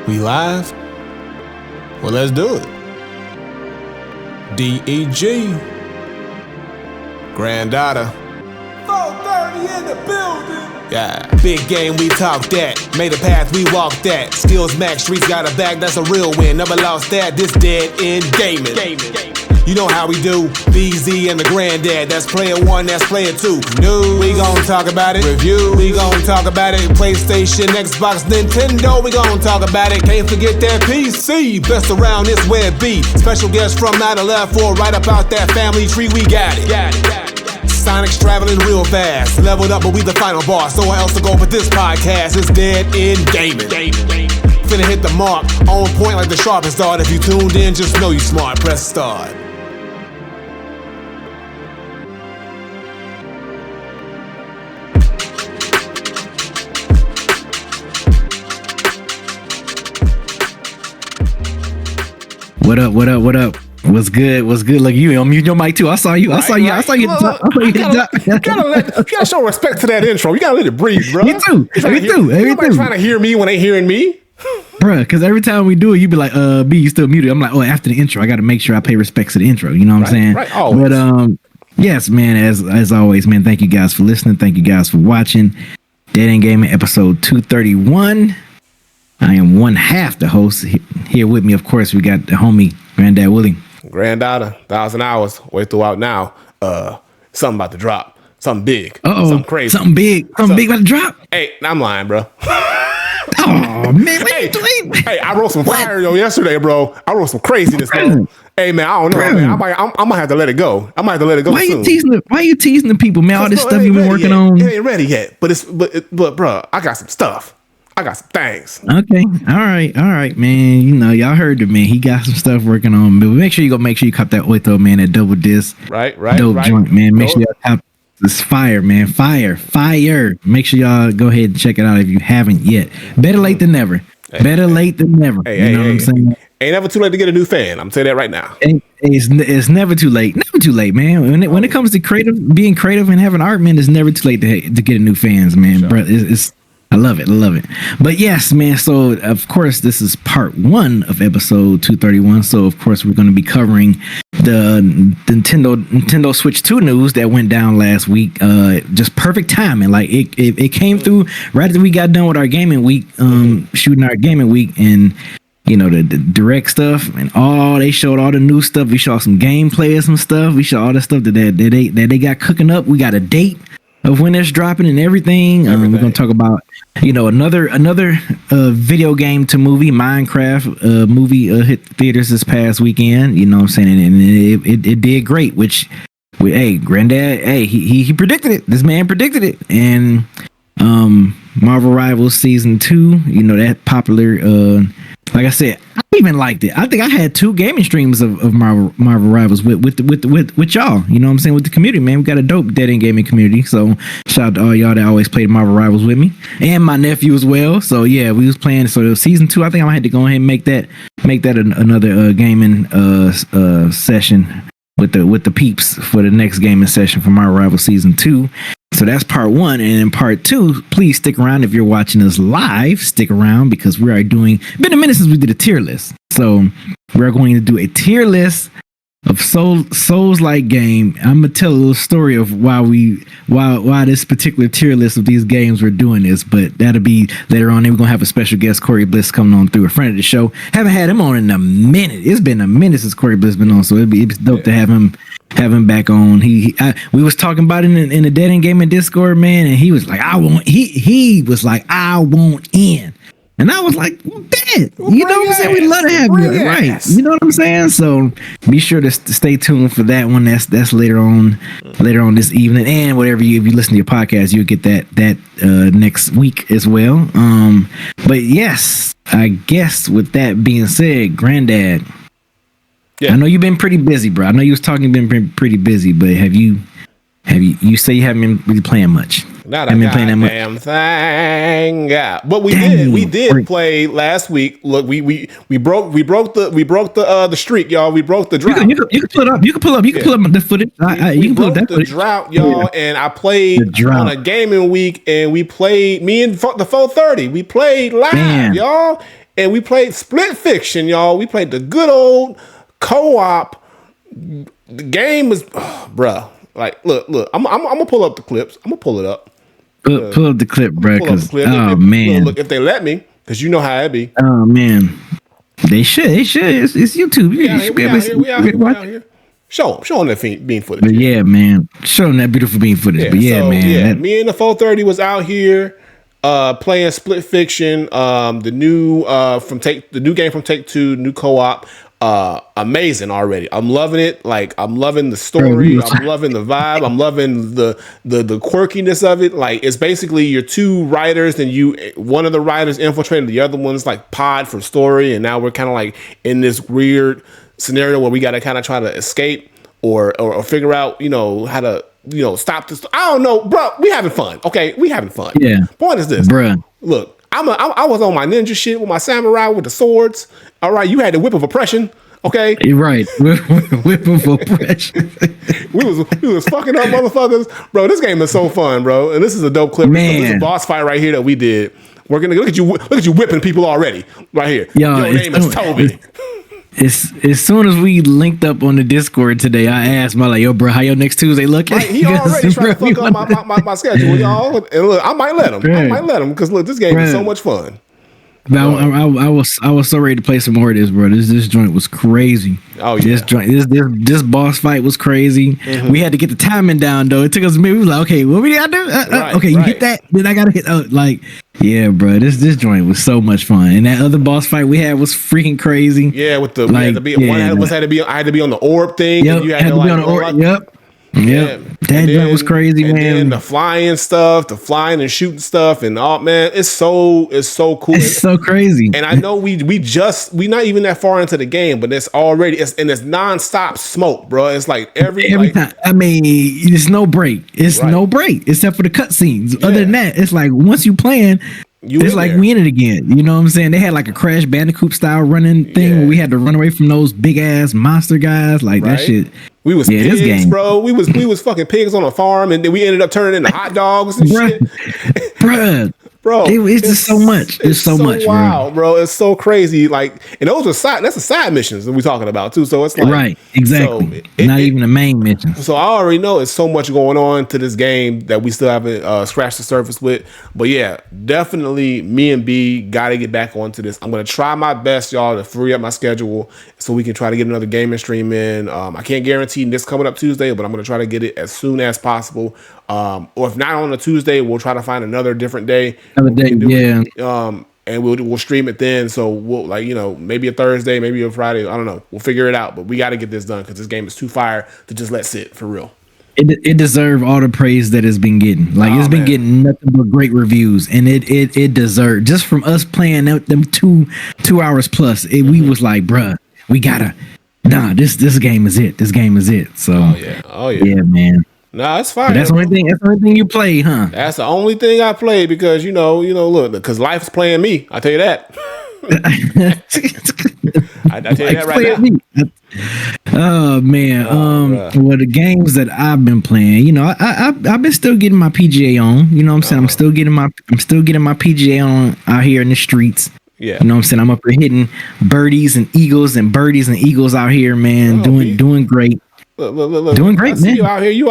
We live? Well, let's do it. DEG. Granddaughter. 430 in the building. Yeah. Big game, we talk that. Made a path, we walk that. Skills max, streets got a bag, that's a real win. Never lost that, this dead end gaming. You know how we do. BZ and the granddad. That's player one, that's player two. New, we gon' talk about it. Review, we gon' talk about it. PlayStation, Xbox, Nintendo, we gon' talk about it. Can't forget that PC. Best around this web B. Special guest from 9/11 right up out that family tree. We got it. Sonic's traveling real fast. Leveled up, but we the final boss. So else to go with this podcast. It's dead end gaming. Finna hit the mark. On point like the sharpest dart. If you tuned in, just know you smart. Press start. What up? What up? What up? What's good? What's good? Look, you unmute your mic too. I saw you. I saw you. I saw you. You gotta show respect to that intro. You gotta let it breathe, bro. Me too. Me too. Everybody trying to hear me when they hearing me, bruh. Because every time we do it, you be like, B, you still muted. I'm like, oh, after the intro, I got to make sure I pay respects to the intro. You know what I'm saying? Right. Always. But yes, man. As always, man. Thank you guys for listening. Thank you guys for watching. Dead End Gaming episode 231. I am one half the host. Here with me, of course, we got the homie Granddad Willie. Granddaughter, 1,000 hours. Way throughout now. Something about to drop. Something big. Something crazy. Something big about to drop. Hey, I'm lying, bro. Oh man, hey, I wrote some fire yesterday, bro. I wrote some craziness, bro. Hey man, I don't know, man. I might have to let it go. I might have to let it go. Why soon. Why you teasing the people, man? All this stuff you've been working on. It ain't ready yet, but bro, I got some stuff. I got some things. Okay. All right, man. You know, y'all heard the man. He got some stuff working on. But make sure you cop that Oito, man, that double disc. Right. Dope joint, man. Make sure y'all cop this fire, man. Fire. Make sure y'all go ahead and check it out if you haven't yet. Better late than never. Better late than never. You know what I'm saying? Ain't never too late to get a new fan. I'm telling you that right now. It's never too late. Never too late, man. When it comes to being creative and having art, man, it's never too late to get a new fans, man. Sure. Bro, I love it. But yes, man. So of course, this is part 1 of episode 231. So of course, we're going to be covering the Nintendo Switch 2 news that went down last week. Just perfect timing. Like it came through right after we got done with our gaming week, shooting our gaming week, and you know the direct stuff and they showed all the new stuff. We showed some gameplay of some stuff. We showed all the stuff that they got cooking up. We got a date of when it's dropping and everything. We're gonna talk about another video game to movie, Minecraft movie hit theaters this past weekend. You know what I'm saying? And it did great. Which, hey, Granddad, hey, he predicted it. This man predicted it. And Marvel Rivals season 2, that popular. Like I said, I even liked it. I think I had 2 gaming streams of Marvel Rivals with y'all. You know what I'm saying? With the community, man. We got a dope Dead End Gaming community. So shout out to all y'all that always played Marvel Rivals with me, and my nephew as well. So yeah, we was playing. So it was season 2. I think I had to go ahead and make that another gaming session with the peeps for the next gaming session for Marvel Rivals season 2. So that's part 1. And in part 2, please stick around. If you're watching us live, stick around because we are been a minute since we did a tier list. So we're going to do a tier list of Souls-like game. I'm gonna tell a little story of why this particular tier list of these games we're doing this, but that'll be later on. Then we're gonna have a special guest, Corey Bliss, coming on through, a friend of the show. Haven't had him on in a minute. It's been a minute since Corey Bliss been on, so it's dope to have him back on. We was talking about it in the Dead End Gaming Discord, man, and he was like, I want in. And I was like, bet. You know what I'm saying? We'd love to have you. Right. You know what I'm saying? So be sure to stay tuned for that one. That's later on this evening. And if you listen to your podcast, you'll get that next week as well. But yes, I guess with that being said, Granddad, I know you've been pretty busy, bro. I know you was talking, been pretty busy, but have you say you haven't been really playing much? Not a goddamn thing. But we did play last week. Look, we broke the streak, y'all. We broke the drought. You can pull it up. You can pull up the footage. You can pull up that footage. Drought, y'all. And I played on a gaming week, and we played the 430. We played live, y'all. and we played Split Fiction, y'all. We played the good old co-op. The game was, bruh. Like, look. I'm gonna pull up the clips. I'm gonna pull it up. Pull up the clip, bro. Man, look, if they let me, because you know how it be. Oh man, they should. It's YouTube. We out here. Show them that bean footage. But yeah, man, show them that beautiful bean footage. Yeah, but yeah, so, man. Yeah, me and the 430 was out here playing Split Fiction, the new game from Take-Two, new co-op. Amazing already. I'm loving it. Like, I'm loving the story. I'm loving the vibe. I'm loving the quirkiness of it. Like, it's basically your two writers, and one of the writers infiltrated the other one's like pod for story, and now we're kind of like in this weird scenario where we got to kind of try to escape or figure out, how to, stop this. I don't know, bro. We having fun. Okay, we having fun. Yeah. Point is this, bro. Look, I was on my ninja shit with my samurai with the swords. All right, you had the whip of oppression. Okay, you're right. Whip of oppression. we was fucking up motherfuckers, bro. This game is so fun, bro. And this is a dope clip. Man. This is a boss fight right here that we did. We're gonna look at you whipping people already right here. Yo, your name is Toby. As soon as we linked up on the Discord today, I asked my yo, bro, how your next Tuesday looking? Right, he already trying to fuck up my schedule, y'all. And look, I might let him. Because look, this game is so much fun. I was so ready to play some more of this, bro. This joint was crazy. Oh yeah. This boss fight was crazy. Mm-hmm. We had to get the timing down though. It took us a minute. We was like, okay, what we gotta do? Okay, you hit that, then I gotta hit. Yeah, bro. This joint was so much fun, and that other boss fight we had was freaking crazy. Yeah, with the I had to be on the orb thing. Yep, you had to be on the orb. Yep. Yeah, that joint was crazy, man. And the flying stuff, the flying and shooting stuff, and man, it's so cool. It's so crazy. And I know we not even that far into the game, but it's nonstop smoke, bro. It's like every time. I mean, it's no break. It's no break except for the cutscenes. Yeah. Other than that, it's like once you playing. It's like we in it again. You know what I'm saying? They had like a Crash Bandicoot style running thing where we had to run away from those big ass monster guys. Like that shit. We was pigs, this game, bro. We was fucking pigs on a farm, and then we ended up turning into hot dogs and shit. Bruh. Bro, it's just so much. It's so much. Wow, bro. It's so crazy. Like, and those are that's the side missions that we're talking about too. So it's like right, exactly. So not even the main mission. So I already know it's so much going on to this game that we still haven't scratched the surface with. But yeah, definitely me and B got to get back onto this. I'm gonna try my best, y'all, to free up my schedule so we can try to get another gaming stream in. I can't guarantee this coming up Tuesday, but I'm gonna try to get it as soon as possible. Or if not on a Tuesday, we'll try to find another different day. And we'll stream it then. So we'll maybe a Thursday, maybe a Friday. I don't know. We'll figure it out. But we got to get this done because this game is too fire to just let sit for real. It deserves all the praise that it's been getting. Like it's been getting nothing but great reviews, and it deserves just from us playing them 2 hours plus. We was like, bruh, we gotta. Nah, this game is it. This game is it. So yeah, man. Nah, it's fine. That's the only thing. That's the only thing you play, huh? That's the only thing I play because look, because life's playing me. I tell you that. I tell you that right now. Oh man. Well, the games that I've been playing, I've been still getting my PGA on. You know what I'm saying? I'm still getting my PGA on out here in the streets. Yeah. You know what I'm saying? I'm up here hitting birdies and eagles out here, man. Doing great. Look, doing great, man. You out here.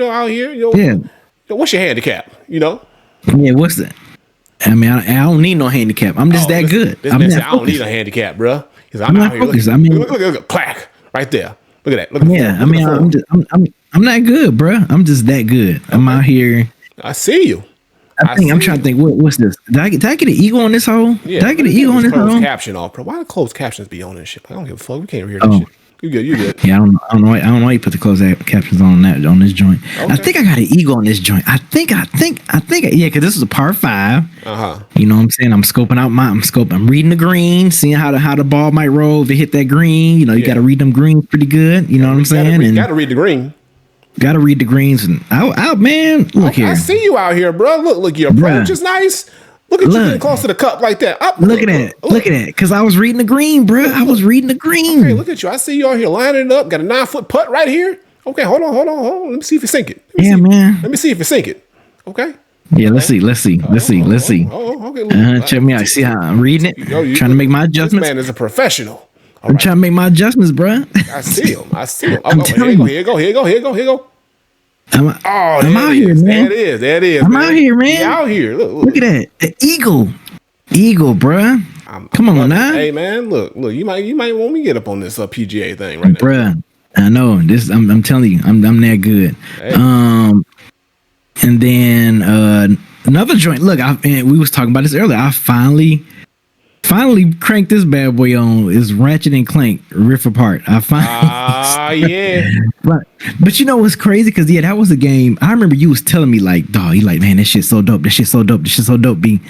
Out here. Yeah. What's your handicap? Yeah, what's that? I mean, I don't need no handicap. I'm just that good. I don't need a handicap, bro. Because I'm out here. Look, clack right there. Look at that. I'm not good, bro. I'm just that good. Okay. I'm out here. I see you. I'm trying to think. What's this? Did I get an eagle on this hole? Yeah, did I get an eagle on this hole? Caption off, bro. Why do closed captions be on this shit? I don't give a fuck. We can't hear this shit. You good. Yeah, I don't know why you put the closed captions on this joint. Okay. I think I got an eagle on this joint. I think, yeah, because this is a par 5. You know what I'm saying? I'm scoping out I'm reading the green, seeing how the ball might roll if it hit that green. You got to read them greens pretty good. You know what I'm saying? You got to read the green. Got to read the greens and out, man. Look here. I see you out here, bro. Look, your approach is nice. Look at you getting close to the cup like that. Look at that. Because I was reading the green, bro. I was reading the green. Okay, look at you. I see you out here lining it up. Got a 9-foot putt right here. Okay, hold on. Let me see if you sink it. Man. Let me see if you sink it. Okay. Yeah, let's see. Oh, okay. Check me out. See how I'm reading it? Trying to make my adjustments. This man is a professional. I'm trying to make my adjustments, bro. I see him. Here you go. I'm out here, man. There it is. I'm out here, man. You out here. Look at that. An eagle, bro. Come on now. Hey, man. Look. You might want me to get up on this PGA thing right now, bro. I know this. I'm telling you, I'm that good. Hey. And then another joint. Look, we was talking about this earlier. I finally cranked this bad boy on. Is Ratchet and Clank Rift Apart. I finally. Yeah. But you know what's crazy? Because that was a game. I remember you was telling me like, dog, you like, man, this shit's so dope. This shit's so dope, B.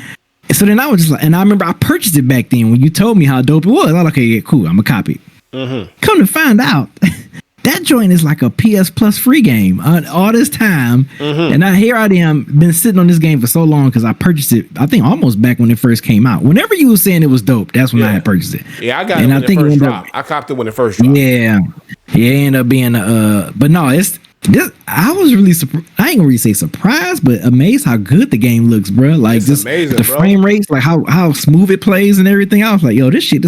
So then I was just like, and I remember I purchased it back then when you told me how dope it was. I was like, okay, yeah, cool. I'm a copy. Come to find out. That joint is like a PS Plus free game all this time. And here I am, been sitting on this game for so long because I purchased it, I think almost back when it first came out. Whenever you were saying it was dope, that's when I had purchased it. Yeah, I got it when it first dropped. I copped it when it first dropped. Yeah, it ended up being but no, it's this. I was really I ain't gonna really say surprised, but amazed how good the game looks, bro. Like it's just amazing, the bro. frame rates, like how smooth it plays and everything. I was like, yo, this shit.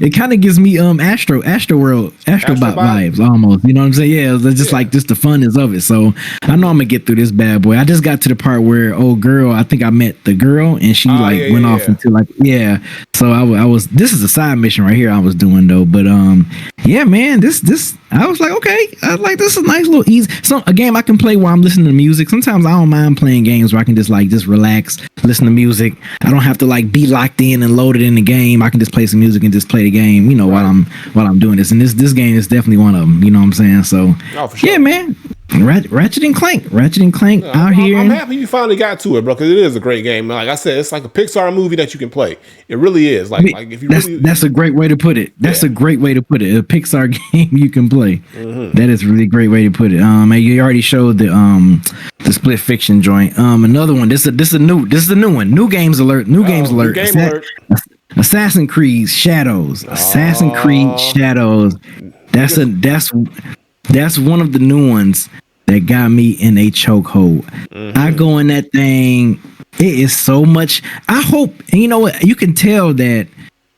It kind of gives me Astro World, Astrobot vibes almost. You know what I'm saying? Yeah, it's just like just the funness of it. So I know I'm gonna get through this bad boy. I just got to the part where I think I met the girl and she went off into like So I was. This is a side mission right here I was doing though, but yeah, man, this I was like, okay, I was like, this is a nice little easy. A game I can play while I'm listening to music. Sometimes I don't mind playing games where I can just relax, listen to music. I don't have to like be locked in and loaded in the game. I can just play some music and just play the game, you know, while I'm doing this. And this game is definitely one of them. You know what I'm saying? So for sure. Yeah, man. Ratchet and Clank out here. I'm happy you finally got to it, bro, because it is a great game. Like I said, it's like a Pixar movie that you can play. It really is. Like if you that's a great way to put it. That's a great way to put it. A Pixar game you can play. That is a really great way to put it. You already showed the Split Fiction joint. Another one. This is a new one. New games alert. Assassin's Creed Shadows. Assassin's Creed Shadows. That's one of the new ones that got me in a chokehold. I go in that thing. It is so much. I hope, and you know what? You can tell that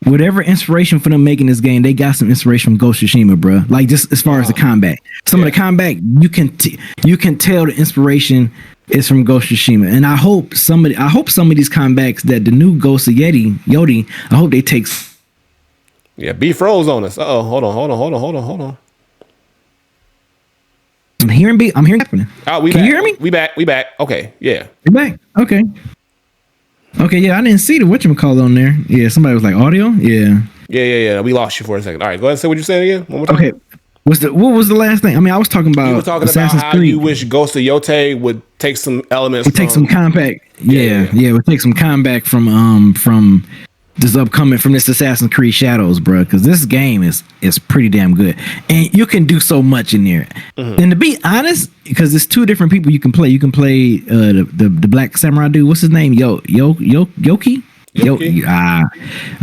whatever inspiration for them making this game, they got some inspiration from Ghost of Tsushima, bro. Like just as far as the combat, some of the combat, you can tell the inspiration is from Ghost of Tsushima. And I hope some of these combats that the new Ghost of Yodi, I hope they take. Yeah, B froze on us. Hold on. I'm hearing happening. Can you hear me? We back. Okay, yeah. We back. Okay, yeah, I didn't see the whatchamacallit on there. Yeah, somebody was like audio. Yeah. We lost you for a second. All right, go ahead and say what you said again. One more time. Okay. What was the last thing? I mean, I was talking about. You were talking Assassin's about how Creed. you wish Ghost of Yote would take some elements. Take some comeback. Yeah. Would take some comeback from this upcoming from this Assassin's Creed Shadows, bro, because this game is pretty damn good, and you can do so much in there. And to be honest, because there's two different people you can play. You can play the Black Samurai dude. What's his name? Yoki. I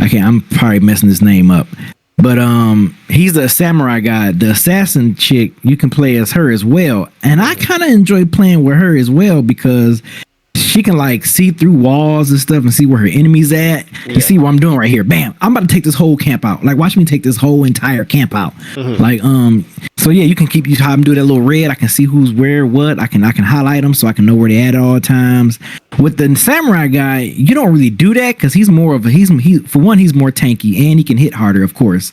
can't. I'm probably messing his name up, but he's the samurai guy. The assassin chick, you can play as her as well, and I kind of enjoy playing with her as well because she can like see through walls and stuff and see where her enemy's at. You see what I'm doing right here. Bam. I'm about to take this whole camp out. Like watch me take this whole entire camp out. Like so yeah, you can keep you have them do that little red. I can see who's where, what. I can highlight them so I can know where they're at all times. With the samurai guy, you don't really do that because he's more of he's for one, he's more tanky and he can hit harder, of course.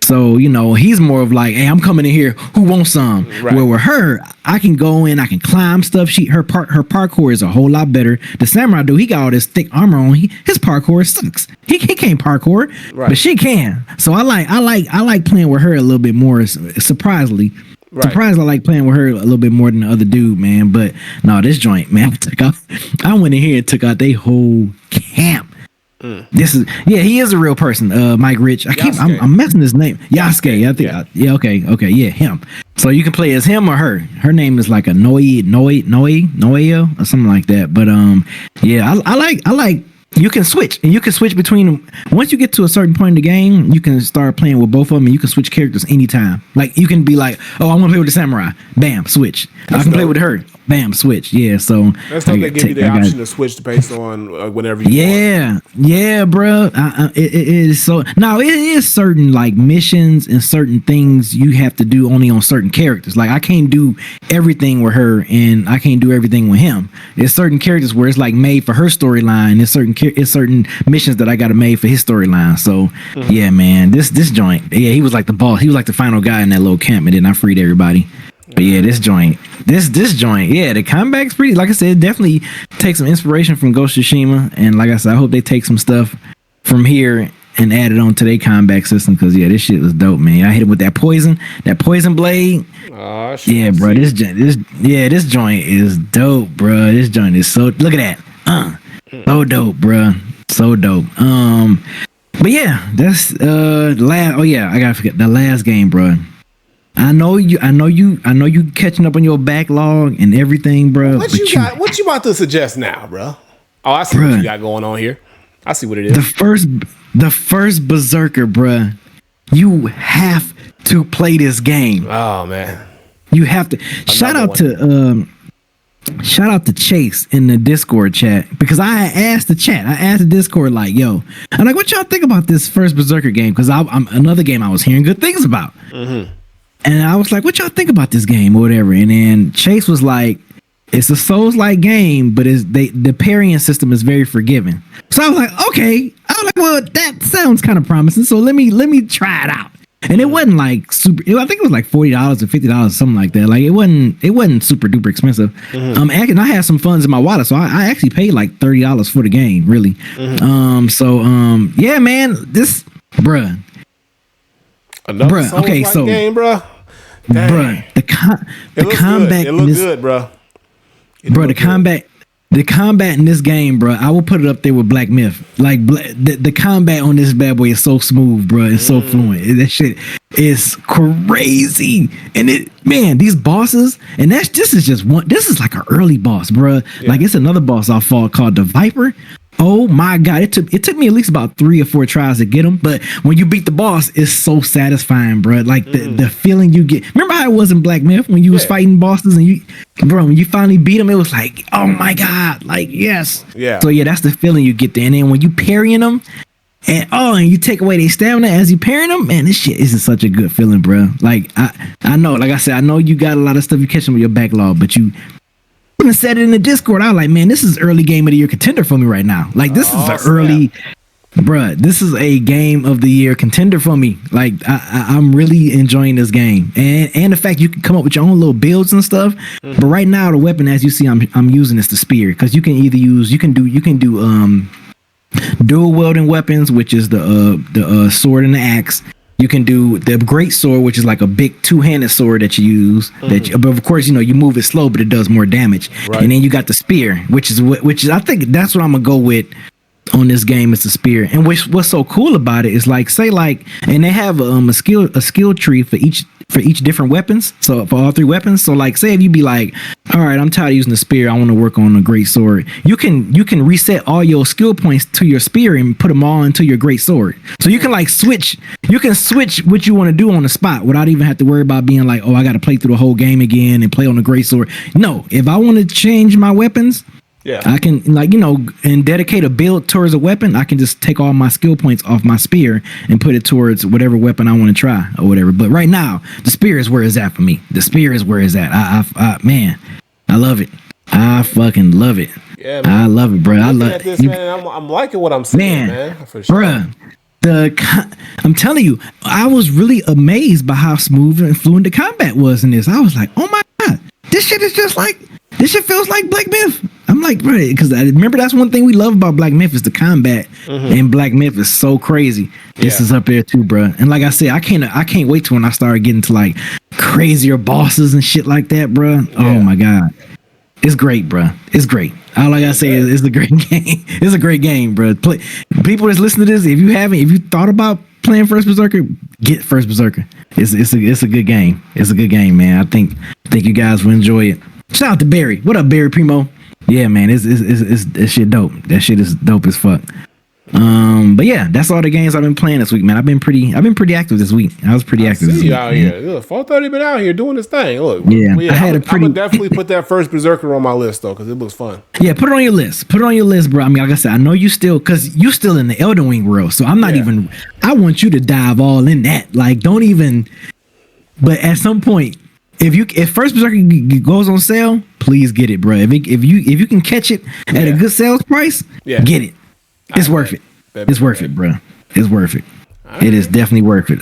So you know he's more of like, hey, I'm coming in here. Who wants some? Right. Where with her, I can go in, I can climb stuff. Her parkour is a whole lot better. The samurai dude, he got all this thick armor on. His parkour sucks. He can't parkour, right, but she can. So I like playing with her a little bit more. Surprisingly, I like playing with her a little bit more than the other dude, man. But no, this joint, man, I went in here and took out their whole camp. This is he is a real person, Mike Rich. I'm messing his name. Yasuke. I think okay, him. So you can play as him or her. Her name is like a Noia or something like that. But I like you can switch and you can switch between them. Once you get to a certain point in the game, you can start playing with both of them and you can switch characters anytime. Like you can be like, oh, I want to play with the samurai. Bam, switch. I can play with her. bam, switch. Yeah, so that's how they give you the option to switch based on whatever you want. Yeah, bro. It is so. Now it is certain like missions and certain things you have to do only on certain characters. Like I can't do everything with her, and I can't do everything with him. There's certain characters where it's like made for her storyline. There's certain missions that I got to made for his storyline. So yeah, man, this joint. Yeah, he was like the boss. He was like the final guy in that little camp, and then I freed everybody. But yeah, this joint, yeah, the combat's pretty. Like I said, it definitely take some inspiration from Ghost of Tsushima, and like I said, I hope they take some stuff from here and add it on to their combat system. Because yeah, this shit was dope, man. I hit him with that poison blade. Oh, yeah, bro, this joint is dope, bro. This joint is so. Look at that, so dope, bro, so dope. But yeah, that's last. Oh yeah, I gotta forget the last game, bro. I know you catching up on your backlog and everything, bro. What you about to suggest now, bro? Oh, I see what you got going on here. I see what it is. The first Berserker, bro. You have to play this game. Oh man, you have to. Shout out to Chase in the Discord chat, because I asked the chat. I asked the Discord like, "Yo, I'm like, what y'all think about this first Berserker game?" Because I'm another game I was hearing good things about. Mm-hmm. And I was like, what y'all think about this game or whatever? And then Chase was like, it's a Souls-like game, but the parrying system is very forgiving. So I was like, okay. I was like, well, that sounds kind of promising. So let me try it out. And it wasn't like super. I think it was like $40 or $50, something like that. Like it wasn't super duper expensive. Mm-hmm. And I had some funds in my wallet, so I actually paid like $30 for the game, really. Mm-hmm. Yeah, man, this, bruh. Another Souls-like game, bro. Bruh, the combat. It looks good, bro. The combat in this game, bro. I will put it up there with Black Myth. Like the combat on this bad boy is so smooth, bro. It's so fluent. That shit is crazy. And these bosses, and this is just one. This is like an early boss, bro. Yeah. Like it's another boss I fought called the Viper. Oh my god! It took me at least about 3 or 4 tries to get him, but when you beat the boss, it's so satisfying, bro. Like the feeling you get. Remember how it was in Black Myth when you was fighting bosses and when you finally beat them, it was like, oh my god, like yes. Yeah. So yeah, that's the feeling you get there. And then when you parrying them, and you take away their stamina as you parrying them, man, this shit isn't such a good feeling, bro. Like I know, like I said, I know you got a lot of stuff you catching with your backlog, but you. I said it in the Discord. I was like, man, this is early game of the year contender for me right now. Like this is an early, bruh. This is a game of the year contender for me. Like I'm really enjoying this game, and the fact you can come up with your own little builds and stuff. Mm-hmm. But right now, the weapon, as you see, I'm using is the spear, because you can do dual wielding weapons, which is the sword and the axe. You can do the great sword, which is like a big 2-handed sword that you use. Mm-hmm. But of course, you move it slow, but it does more damage. Right. And then you got the spear, which is I think that's what I'm gonna go with on this game. Is the spear. And what's so cool about it is like, say like, and they have a skill tree for each different weapons. So for all 3 weapons. So like, say if you be like, all right, I'm tired of using the spear, I want to work on a great sword. You can reset all your skill points to your spear and put them all into your great sword. So you can like switch what you want to do on the spot without even have to worry about being like, oh, I got to play through the whole game again and play on the great sword. No, if I want to change my weapons, yeah, I can and dedicate a build towards a weapon. I can just take all my skill points off my spear and put it towards whatever weapon I want to try or whatever. But right now, the spear is where it's at for me. The spear is where it's at. Man, I love it. I fucking love it. Yeah, man. I love it, bro. I love this, man. I'm liking what I'm seeing, man. For sure. Bruh, I'm telling you, I was really amazed by how smooth and fluent the combat was in this. I was like, oh my god, this shit feels like Black Myth. I'm like, bro, because I remember that's one thing we love about Black Myth is the combat, and Black Myth is so crazy. This is up there too, bro. And like I said, I can't wait till when I start getting to like crazier bosses and shit like that, bro. Yeah. Oh my god, it's great, bro. It's great. All I gotta say is it's a great game. It's a great game, bro. People that's listening to this, if you thought about playing First Berserker, get First Berserker. It's a good game. It's a good game, man. I think you guys will enjoy it. Shout out to Barry. What up, Barry Primo? Yeah, man, it's shit dope. That shit is dope as fuck. But yeah, that's all the games I've been playing this week, man. I've been pretty active this week. I was pretty active. See you out here. Look, 430 been out here doing this thing. Look, yeah, I had I'm gonna definitely put that first Berserker on my list though, because it looks fun. Yeah, put it on your list. Put it on your list, bro. I mean, like I said, I know you still, because you still in the Elden Ring world, so I'm not even. I want you to dive all in that. Like, don't even. But at some point, if first Berserker goes on sale, please get it, bro. If you can catch it at a good sales price, get it. It's worth it. It's worth it, bro. It's worth it. It is definitely worth it.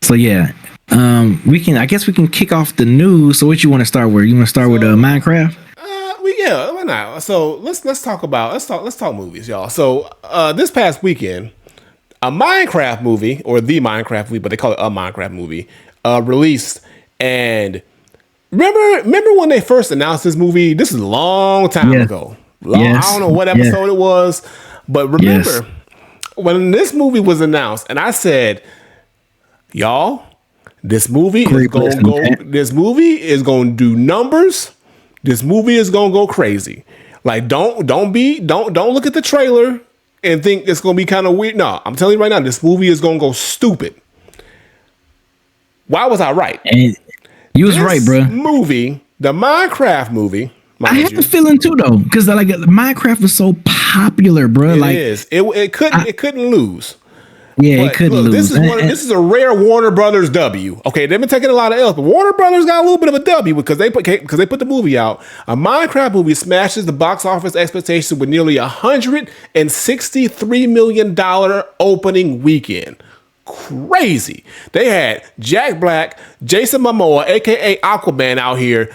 So yeah, I guess we can kick off the news. So what you want to start with? You want to start with Minecraft? Why not? So let's talk movies, y'all. So this past weekend, a Minecraft movie, or the Minecraft movie, but they call it a Minecraft movie, released. And remember when they first announced this movie? This is a long time ago. I don't know what episode it was, but remember when this movie was announced, and I said, y'all, this movie is gonna do numbers. This movie is gonna go crazy. Like, don't look at the trailer and think it's gonna be kind of weird. No, I'm telling you right now, this movie is gonna go stupid. Why was I right? And you was right, bro. Movie, the Minecraft movie. I have a feeling too, though, because like Minecraft was so popular, bro. It couldn't lose. Yeah, it couldn't lose. This is a rare Warner Brothers W. Okay, they've been taking a lot of L's, but Warner Brothers got a little bit of a W because they put the movie out. A Minecraft movie smashes the box office expectation with nearly $163 million opening weekend. Crazy. They had Jack Black, Jason Momoa, aka Aquaman, out here,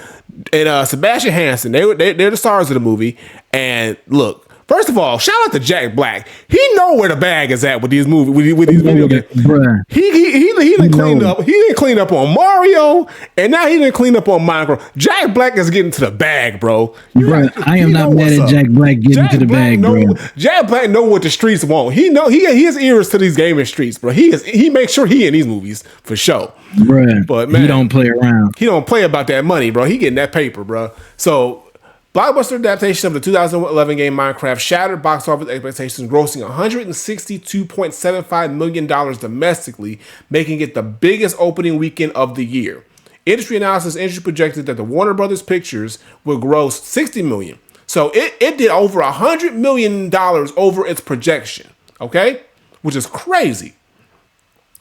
and Sebastian Hansen. They're the stars of the movie. And look, first of all, shout out to Jack Black. He know where the bag is at with these movies, with these video games. He done cleaned up. He didn't clean up on Mario, and now he didn't clean up on Minecraft. Jack Black is getting to the bag, bro. I am not mad at Jack Black getting to the bag, bro. Jack Black know what the streets want. He has ears to these gaming streets, bro. He makes sure he in these movies for sure. Bruh, but man, he don't play around. He don't play about that money, bro. He getting that paper, bro. So, blockbuster adaptation of the 2011 game Minecraft shattered box office expectations, grossing $162.75 million domestically, making it the biggest opening weekend of the year. Industry analysis projected that the Warner Brothers Pictures would gross $60 million. So it did over $100 million over its projection, okay? Which is crazy.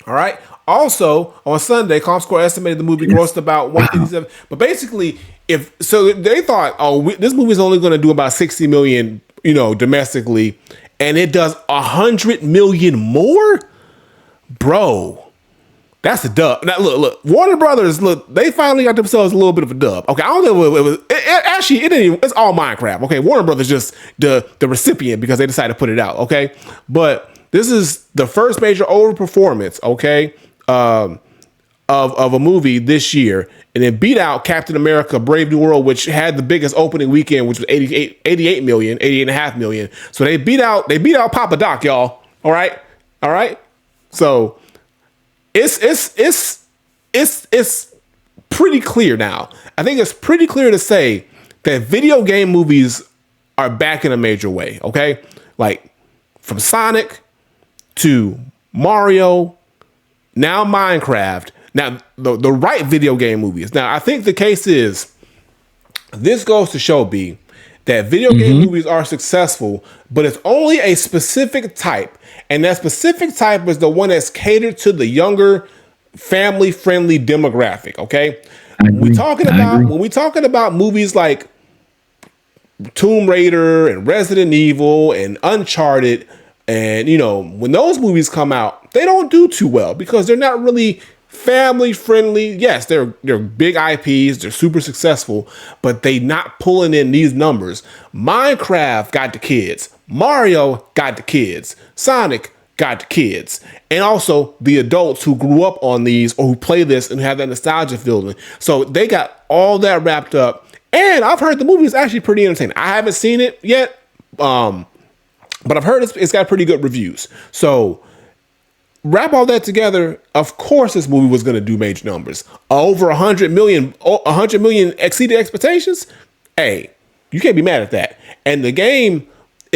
All right. Also, on Sunday, ComScore estimated the movie grossed about 157. But basically, they thought, this movie is only going to do about 60 million, domestically, and it does 100 million more, bro. That's a dub. Now, look, Warner Brothers, they finally got themselves a little bit of a dub. Okay, I don't know what it was. Actually, it didn't even, it's all Minecraft. Okay, Warner Brothers just the recipient because they decided to put it out. Okay, but this is the first major overperformance, okay, of a movie this year, and it beat out Captain America: Brave New World, which had the biggest opening weekend, which was 88 million, 88.5 million. So they beat out Papa Doc, y'all. All right. So it's pretty clear now. I think it's pretty clear to say that video game movies are back in a major way. Okay, like from Sonic to Mario, now Minecraft, now the right video game movies. Now, I think the case is, this goes to show, B, that video game movies are successful, but it's only a specific type. And that specific type is the one that's catered to the younger, family-friendly demographic, okay? When we talking about movies like Tomb Raider and Resident Evil and Uncharted, and when those movies come out, they don't do too well because they're not really family friendly. Yes, they're big IPs, they're super successful, but they not pulling in these numbers. Minecraft got the kids, Mario got the kids, Sonic got the kids, and also the adults who grew up on these or who play this and have that nostalgia feeling. So they got all that wrapped up. And I've heard the movie is actually pretty entertaining. I haven't seen it yet, but I've heard it's got pretty good reviews. So wrap all that together, of course this movie was going to do major numbers. Over 100 million exceeded expectations. Hey, you can't be mad at that. And the game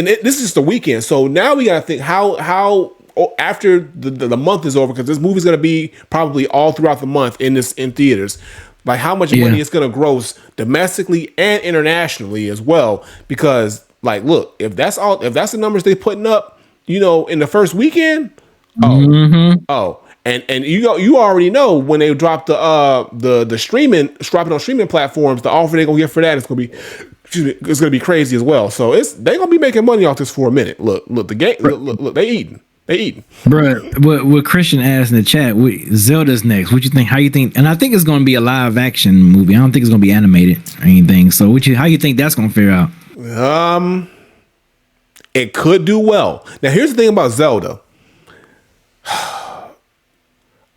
this is just the weekend. So now we got to think how after the month is over, because this movie's going to be probably all throughout the month in theaters. Like how much money it's going to gross domestically and internationally as well. Because like, look, if that's the numbers they putting up, in the first weekend, and you already know when they drop the streaming, dropping on streaming platforms, the offer they're gonna get for that is gonna be crazy as well. So they're gonna be making money off this for a minute. Look, the game, look, they eating. Bruh, what Christian asked in the chat, Zelda's next. What you think? How you think? And I think it's going to be a live action movie. I don't think it's going to be animated or anything. So how you think that's going to fare out? It could do well. Now, here's the thing about Zelda.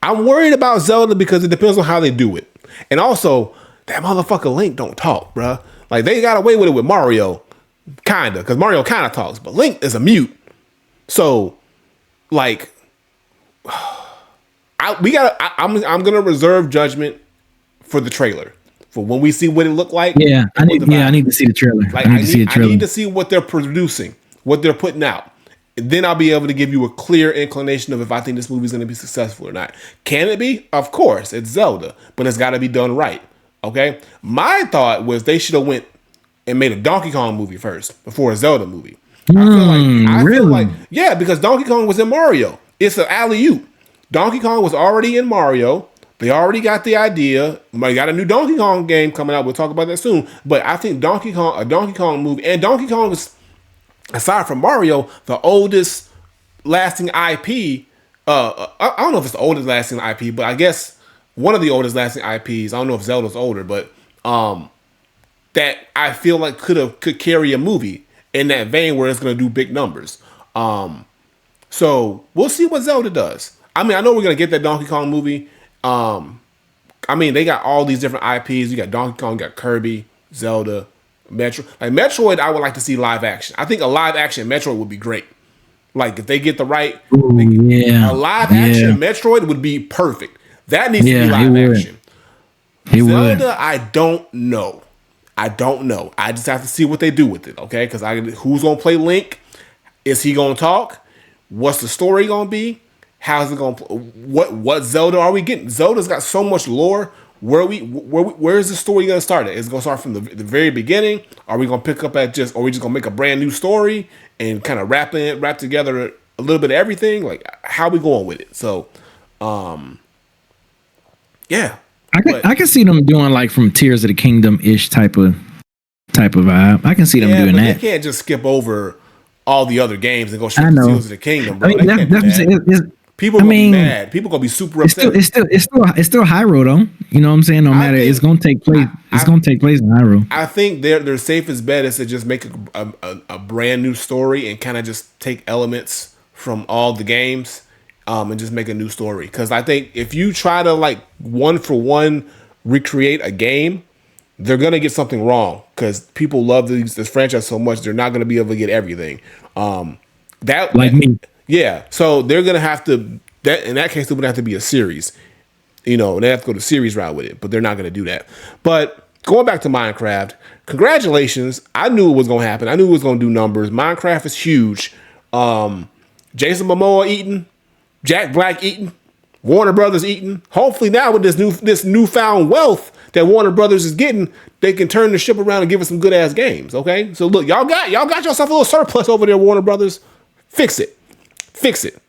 I'm worried about Zelda because it depends on how they do it. And also, that motherfucker Link don't talk, bruh. Like, they got away with it with Mario, kinda, because Mario kind of talks, but Link is a mute. So, like, I'm gonna reserve judgment for the trailer, for when we see what it looked like. Yeah, I need to see the trailer. Like, I need to see what they're producing, what they're putting out. And then I'll be able to give you a clear inclination of if I think this movie is going to be successful or not. Can it be? Of course, it's Zelda, but it's got to be done right. Okay. My thought was they should have went and made a Donkey Kong movie first before a Zelda movie. I feel like, yeah, because Donkey Kong was in Mario. It's an alley-oop. Donkey Kong was already in Mario. They already got the idea. They got a new Donkey Kong game coming out. We'll talk about that soon. But I think a Donkey Kong movie, and Donkey Kong is, aside from Mario, the oldest lasting IP. I don't know if it's the oldest lasting IP, but I guess one of the oldest lasting IPs. I don't know if Zelda's older, but that I feel like could carry a movie in that vein where it's going to do big numbers. So we'll see what Zelda does. I mean, I know we're going to get that Donkey Kong movie. I mean, they got all these different IPs. You got Donkey Kong, you got Kirby, Zelda, Metroid. Like Metroid, I would like to see live action. I think a live action Metroid would be great. Like if they get the right, a live action Metroid would be perfect. That needs to be live action. Zelda, I don't know. I just have to see what they do with it, okay? Because who's gonna play Link? Is he gonna talk? What's the story gonna be? How's it gonna? What Zelda are we getting? Zelda's got so much lore. Where is the story gonna start at? Is it gonna start from the very beginning? Are we gonna pick up at are we just gonna make a brand new story and kind of wrap together a little bit of everything? Like how are we going with it? So, yeah. I can see them doing like from Tears of the Kingdom ish type of vibe. I can see them doing that. They can't just skip over all the other games and go straight to Tears of the Kingdom, bro. People gonna be mad. People gonna be super upset. It's still Hyrule though. You know what I'm saying? No matter, it's gonna take place. It's gonna take place in Hyrule. I think their safest bet is to just make a brand new story and kind of just take elements from all the games. And just make a new story. Because I think if you try to like one for one recreate a game, they're gonna get something wrong. Because people love this franchise so much, they're not gonna be able to get everything. Me. Yeah. So they're gonna have to. In that case, it would have to be a series. They have to go the series route with it, but they're not gonna do that. But going back to Minecraft, congratulations! I knew it was gonna happen. I knew it was gonna do numbers. Minecraft is huge. Jason Momoa eating. Jack Black eating, Warner Brothers eating. Hopefully now with this newfound wealth that Warner Brothers is getting, they can turn the ship around and give us some good ass games. Okay, so look, y'all got yourself a little surplus over there, Warner Brothers. Fix it.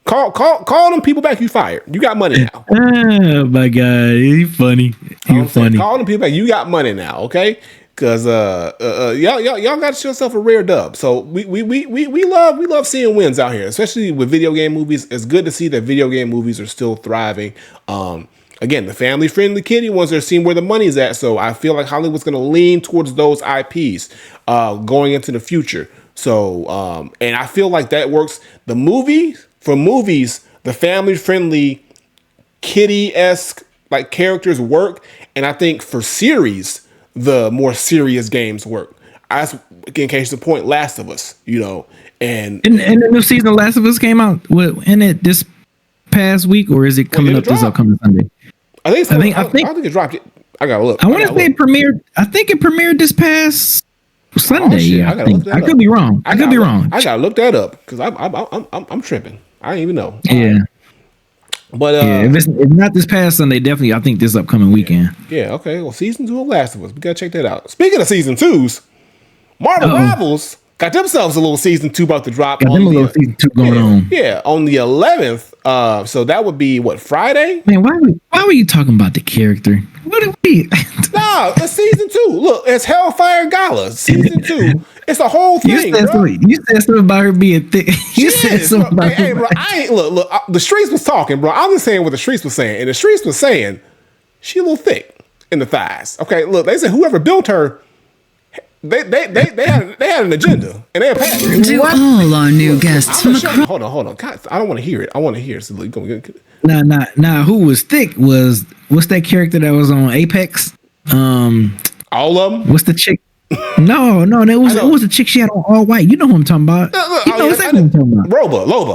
Call them people back you fired. You got money now. Oh my god, you funny. You funny. Call them people back. You got money now. Okay. Because y'all got yourself a rare dub. So we love seeing wins out here, especially with video game movies. It's good to see that video game movies are still thriving. Again, the family friendly kiddie ones, they're seeing where the money's at. So I feel like Hollywood's going to lean towards those IPs going into the future. So and I feel like that works. The movies, the family friendly kiddie-esque like characters work, and I think for series, the more serious games work. As in case the point, Last of Us, and the new season of Last of Us came out. In it this past week, or is it coming up this upcoming Sunday? I think it dropped. I gotta look. I want to say it premiered. I think it premiered this past Sunday. shit, I I gotta think look that I could up. be wrong. I could be wrong. I gotta look that up because I'm tripping. I didn't even know. Yeah. But Yeah, if not this past Sunday, definitely I think this upcoming weekend. yeah, okay. Well, season 2 of Last of Us, we gotta check that out. Speaking of season 2s, Marvel Rivals got themselves a little season 2 about to drop. Got them a little season 2 going on. Yeah, on the 11th. So that would be what, Friday? Man, why were you talking about the character? What are we? No, it's season 2. Look, it's Hellfire Gala season 2. It's a whole thing, bro. You said something about her being thick. You said something about hey, bro. I ain't look. The streets was talking, bro. I'm just saying what the streets was saying, and the streets was saying she a little thick in the thighs. Okay, look, they said whoever built her, they had an agenda, and they had passed it. To all our new guests from across. Hold on. God, I don't want to hear it. I want to hear it. So look, Nah. Who was thick was what's that character that was on Apex? all of them. What's the chick? No, it was a chick she had on all white. You know who I'm talking about. You know exactly what I'm talking about.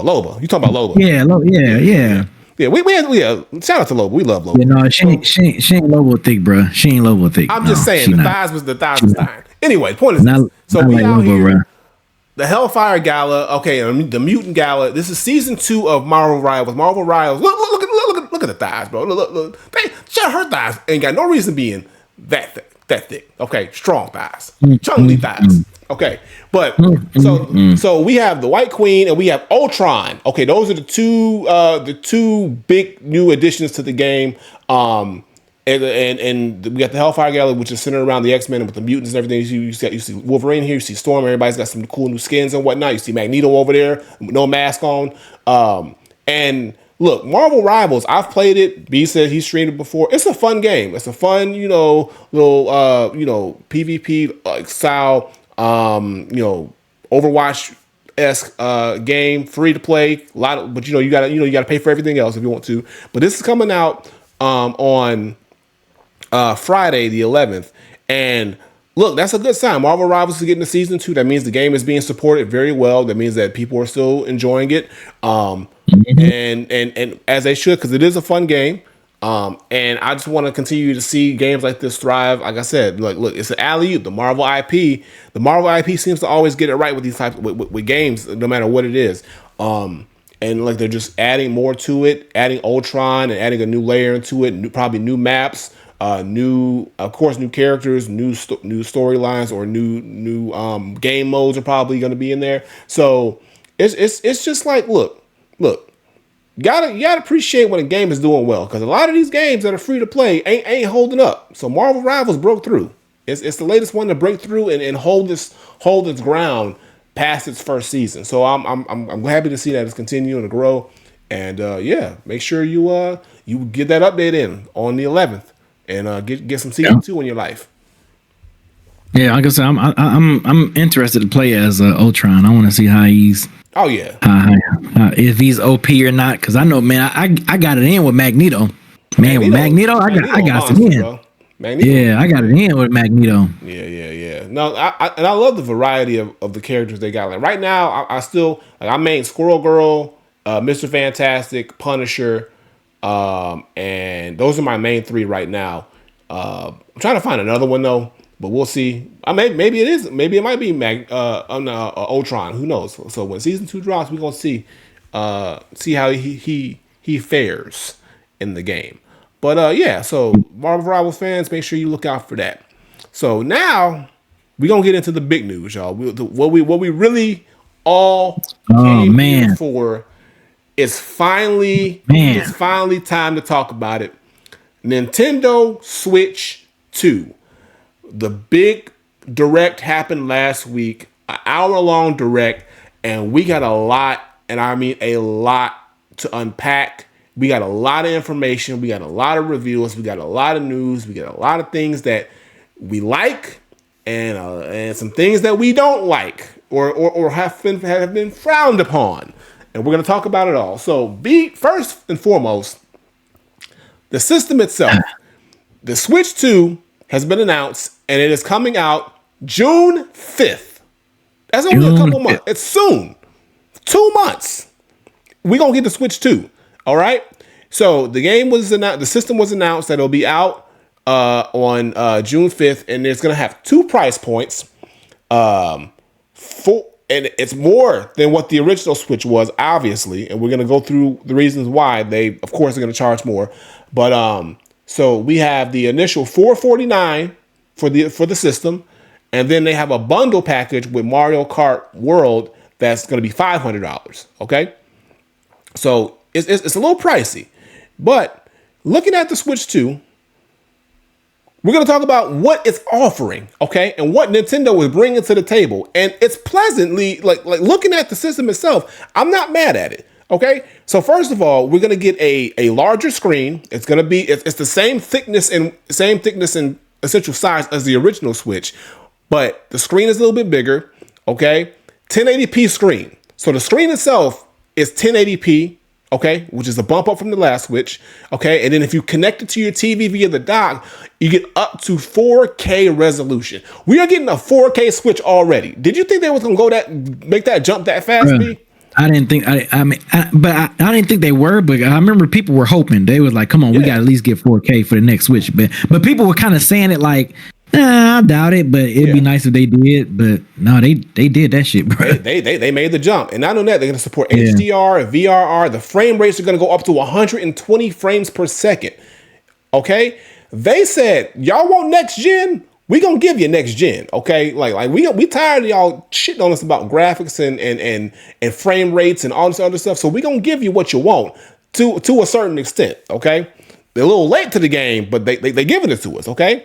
Loba. You talking about Loba? Yeah. Yeah, we shout out to Loba. We love Loba. Yeah, no, she ain't Lobo thick, bro. She ain't Lobo thick. I'm just saying the thighs was fine. Anyway, point is not, so not we like out Lobo, here. bro. The Hellfire Gala, okay, the Mutant Gala. This is season 2 of Marvel Rivals. Marvel Rivals. Look at the thighs, bro. Look. Her thighs ain't got no reason being that thick. Okay, strong thighs, chunky thighs. Okay, but so we have the White Queen and we have Ultron. Okay, those are the two big new additions to the game. And we got the Hellfire Gala, which is centered around the X-Men and with the mutants and everything. You see Wolverine here, you see Storm, everybody's got some cool new skins and whatnot. You see Magneto over there, no mask on. And look, Marvel Rivals, I've played it. B said he streamed it before. It's a fun game. It's a fun, little PvP style, Overwatch-esque game, free to play. But you gotta pay for everything else if you want to. But this is coming out on Friday the 11th, and look, that's a good sign. Marvel Rivals is getting to season 2. That means the game is being supported very well. That means that people are still enjoying it, and as they should, because it is a fun game. And I just want to continue to see games like this thrive. Like I said, look, it's an alley-oop. The Marvel IP seems to always get it right with these types with games, no matter what it is. And like they're just adding more to it, adding Ultron and adding a new layer into it, probably new maps, new characters, new storylines, or new game modes are probably going to be in there. So it's just like look, you gotta appreciate when a game is doing well, because a lot of these games that are free to play ain't holding up. So Marvel Rivals broke through. It's the latest one to break through and hold its ground past its first season. So I'm happy to see that it's continuing to grow. And make sure you get that update in on the 11th and get some season 2 in your life. Yeah, like I said, I'm interested to play as Ultron. I want to see how he's. Oh yeah. If he's OP or not, because I know, man, I got it in with Magneto. Man, with Magneto, I got some in. Bro. Magneto. Yeah, I got it in with Magneto. Yeah. No, I love the variety of the characters they got. Like right now, I main Squirrel Girl, Mr. Fantastic, Punisher, and those are my main 3 right now. I'm trying to find another one though, but we'll see. Maybe it is. Maybe it might be Ultron. Who knows? So when season 2 drops, we're gonna see how he fares in the game. But so Marvel Rivals fans, make sure you look out for that. So now we're gonna get into the big news, y'all. What we really all came here for is finally time to talk about it. Nintendo Switch 2. The big direct happened last week, an hour-long direct, and we got a lot, and I mean a lot to unpack. We got a lot of information. We got a lot of reviews. We got a lot of news. We got a lot of things that we like and some things that we don't like or have been frowned upon. And we're going to talk about it all. So first and foremost, the system itself. The Switch 2 has been announced, and it is coming out June 5th. That's only a couple months. It's soon. 2 months. We're going to get the Switch 2. All right. So the game was announced. The system was announced that it'll be out on June 5th, and it's going to have 2 price points. And it's more than what the original Switch was, obviously, and we're going to go through the reasons why they, of course, are going to charge more. But so we have the initial $449 for the system, and then they have a bundle package with Mario Kart World that's going to be $500. Okay, so it's a little pricey, but looking at the Switch 2. We're going to talk about what it's offering, okay, and what Nintendo is bringing to the table. And it's pleasantly, like looking at the system itself, I'm not mad at it, okay? So first of all, we're going to get a larger screen. It's going to be, it's the same thickness and essential size as the original Switch, but the screen is a little bit bigger, okay? 1080p screen. So the screen itself is 1080p. Okay, which is a bump up from the last Switch. Okay, and then if you connect it to your TV via the dock, you get up to 4K resolution. We are getting a 4K Switch already. Did you think they was gonna make that jump that fast? B? I didn't think. I didn't think they were. But I remember people were hoping. They was like, "Come on, we got to at least get 4K for the next Switch." But people were kind of saying it like, I doubt it, but it'd be nice if they did. But no, they did that shit, bro. They made the jump, and not only that, they're gonna support HDR, VRR. The frame rates are gonna go up to 120 frames per second. Okay, they said y'all want next gen. We gonna give you next gen. Okay, like we tired of y'all shitting on us about graphics and frame rates and all this other stuff. So we gonna give you what you want to a certain extent. Okay, they're a little late to the game, but they giving it to us. Okay.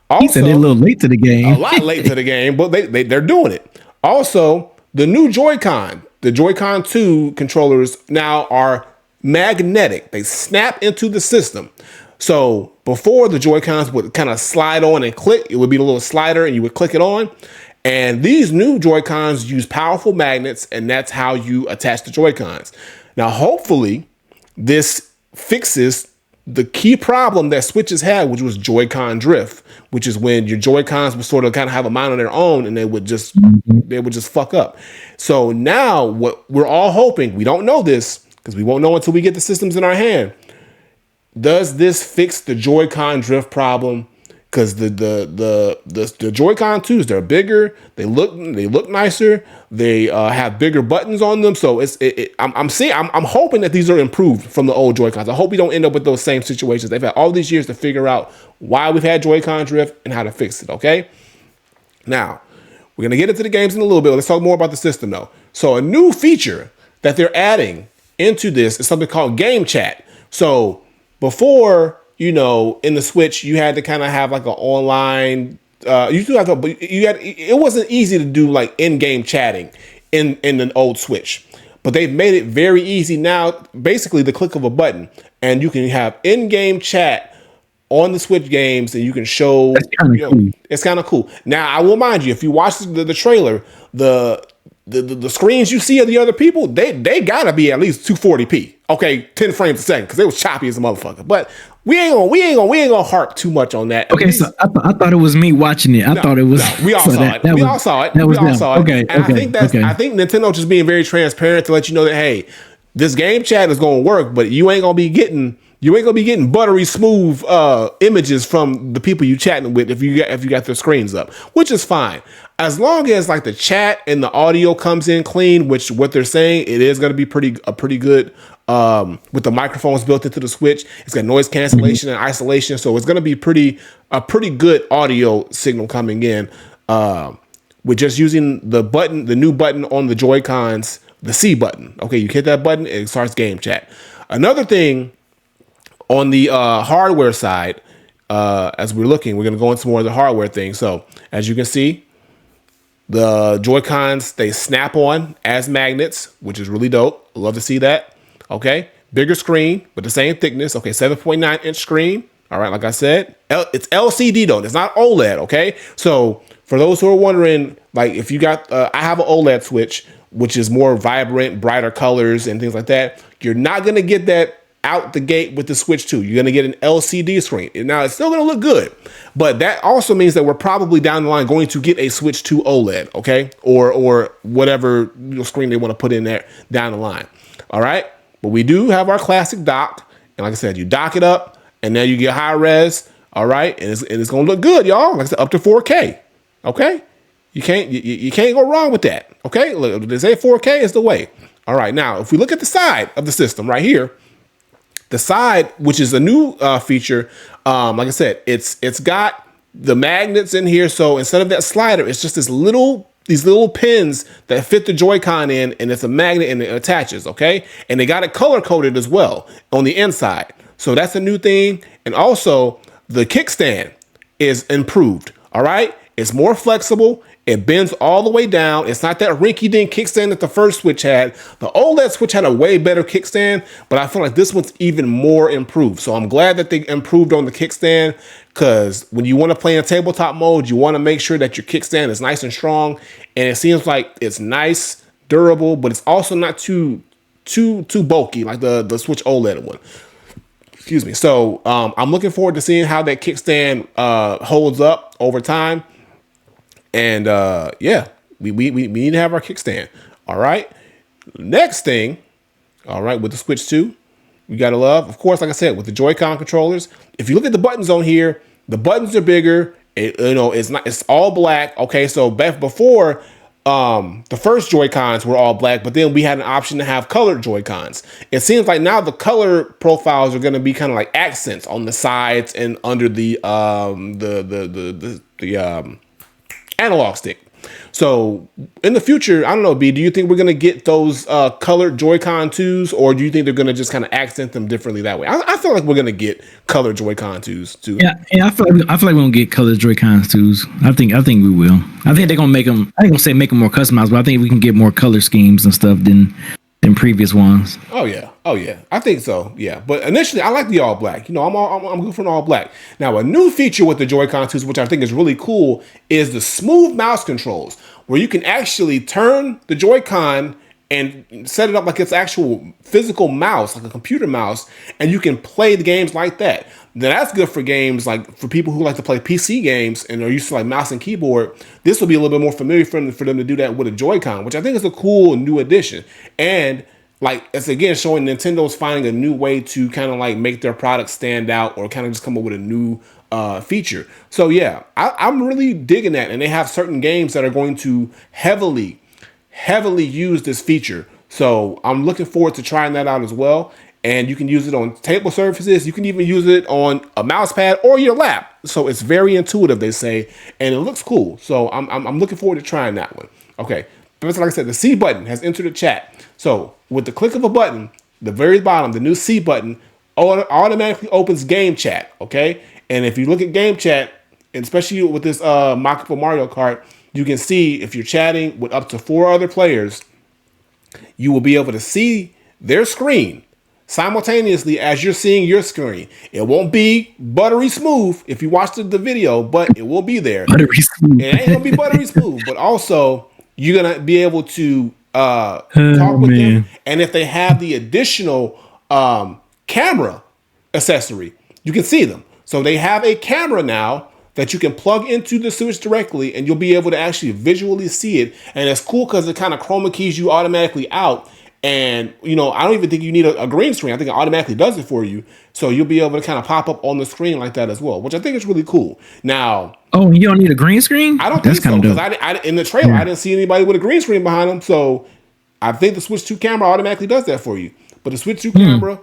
Also, he said they're a little late to the game. A lot late to the game, but they're doing it. Also, the new Joy-Con, the Joy-Con 2 controllers now are magnetic. They snap into the system. So before, the Joy-Cons would kind of slide on and click. It would be a little slider and you would click it on. And these new Joy-Cons use powerful magnets, and that's how you attach the Joy-Cons. Now, hopefully, this fixes the key problem that Switches had, which was Joy-Con drift, which is when your Joy-Cons would sort of kind of have a mind on their own and they would just fuck up. So now what we're all hoping, we don't know this because we won't know until we get the systems in our hand. Does this fix the Joy-Con drift problem? Because the Joy-Con 2s, they're bigger, they look nicer, they have bigger buttons on them. So I'm hoping that these are improved from the old Joy-Cons. I hope we don't end up with those same situations. They've had all these years to figure out why we've had Joy-Con drift and how to fix it. Okay. Now we're gonna get into the games in a little bit. Let's talk more about the system though. So a new feature that they're adding into this is something called Game Chat. So before, in the Switch, you had to kind of have like an online. It wasn't easy to do like in-game chatting in an old Switch, but they've made it very easy now. Basically, the click of a button, and you can have in-game chat on the Switch games, and you can show. That's kind of cool. It's kind of cool. Now, I will mind you, if you watch the trailer, the screens you see of the other people, they gotta be at least 240p. Okay, 10 frames a second, because they was choppy as a motherfucker. But we ain't gonna harp too much on that. Okay, so I thought it was me watching it. I thought it was. No, we all saw it. We all saw it. Okay, and I think Nintendo just being very transparent to let you know that, hey, this game chat is gonna work, but you ain't gonna be getting buttery smooth images from the people you chatting with if you got their screens up, which is fine. As long as like the chat and the audio comes in clean, which what they're saying, it is going to be pretty good with the microphones built into the Switch. It's got noise cancellation and isolation, so it's going to be a pretty good audio signal coming in with just using the new button on the Joy-Cons, the C button. Okay, you hit that button, it starts game chat. Another thing on the hardware side, as we're going to go into more of the hardware thing. So as you can see, the Joy-Cons, they snap on as magnets, which is really dope. Love to see that. Okay. Bigger screen, but the same thickness. Okay. 7.9 inch screen. All right. Like I said, it's LCD though. It's not OLED. Okay. So for those who are wondering, like if you got, I have an OLED Switch, which is more vibrant, brighter colors and things like that. You're not going to get that out the gate with the Switch 2. You're going to get an LCD screen. Now, it's still going to look good, but that also means that we're probably down the line going to get a Switch 2 OLED, okay? Or whatever screen they want to put in there down the line, all right? But we do have our classic dock, and like I said, you dock it up, and now you get high res, all right? And it's going to look good, y'all. Like I said, up to 4K, okay? You can't go wrong with that. Okay, look, they say 4K is the way. All right, now if we look at the side of the system right here, the side, which is a new feature, like I said, it's got the magnets in here. So instead of that slider, it's just these little pins that fit the Joy-Con in, and it's a magnet and it attaches. Okay, and they got it color coded as well on the inside. So that's a new thing. And also the kickstand is improved. All right, it's more flexible. It bends all the way down. It's not that rinky-dink kickstand that the first Switch had. The OLED Switch had a way better kickstand, but I feel like this one's even more improved. So I'm glad that they improved on the kickstand, because when you want to play in tabletop mode, you want to make sure that your kickstand is nice and strong. And it seems like it's nice, durable, but it's also not too bulky like the Switch OLED one. Excuse me. So I'm looking forward to seeing how that kickstand holds up over time. And yeah, we need to have our kickstand. All right. Next thing, all right, with the Switch 2, we gotta love, of course, like I said, with the Joy-Con controllers. If you look at the buttons on here, the buttons are bigger. It's all black. Okay, so before the first Joy-Cons were all black, but then we had an option to have colored Joy-Cons. It seems like now the color profiles are going to be kind of like accents on the sides and under the analog stick. So in the future, I don't know, B, do you think we're going to get those colored Joy-Con 2s, or do you think they're going to just kind of accent them differently that way? I feel like we're going to get colored Joy-Con 2s too. Yeah, I feel like we're going to get colored Joy-Con 2s. I think we will. I think they're going to make them, I ain't going to say make them more customized, but I think we can get more color schemes and stuff than previous ones. Oh yeah, I think so. Yeah, but initially I like the all black. I'm good for an all black. Now a new feature with the Joy-Con 2s, which I think is really cool, is the smooth mouse controls, where you can actually turn the Joy-Con and set it up like it's actual physical mouse, like a computer mouse, and you can play the games like that. Now that's good for games like for people who like to play PC games and are used to like mouse and keyboard. This will be a little bit more familiar for them to do that with a Joy-Con, which I think is a cool new addition. And like it's again showing Nintendo's finding a new way to kind of like make their product stand out, or kind of just come up with a new feature. So yeah, I'm really digging that, and they have certain games that are going to heavily use this feature. So I'm looking forward to trying that out as well. And you can use it on table surfaces. You can even use it on a mouse pad or your lap. So it's very intuitive, they say, and it looks cool. So I'm looking forward to trying that one. Okay, but like I said, the C button has entered the chat. So with the click of a button, the very bottom, the new C button automatically opens game chat. Okay, and if you look at game chat, and especially with this mock-up of Mario Kart, you can see if you're chatting with up to 4 other players, you will be able to see their screen simultaneously as you're seeing your screen. It won't be buttery smooth if you watch the video, but it will be there. Buttery smooth. It ain't gonna be buttery smooth, but also you're gonna be able to talk with them. And if they have the additional camera accessory, you can see them. So they have a camera now that you can plug into the Switch directly, and you'll be able to actually visually see it. And it's cool because it kind of chroma keys you automatically out. And, I don't even think you need a green screen. I think it automatically does it for you. So you'll be able to kind of pop up on the screen like that as well, which I think is really cool. Now, oh, you don't need a green screen? I don't think so, because I in the trailer, I didn't see anybody with a green screen behind them. So I think the Switch 2 camera automatically does that for you. But the Switch 2 camera,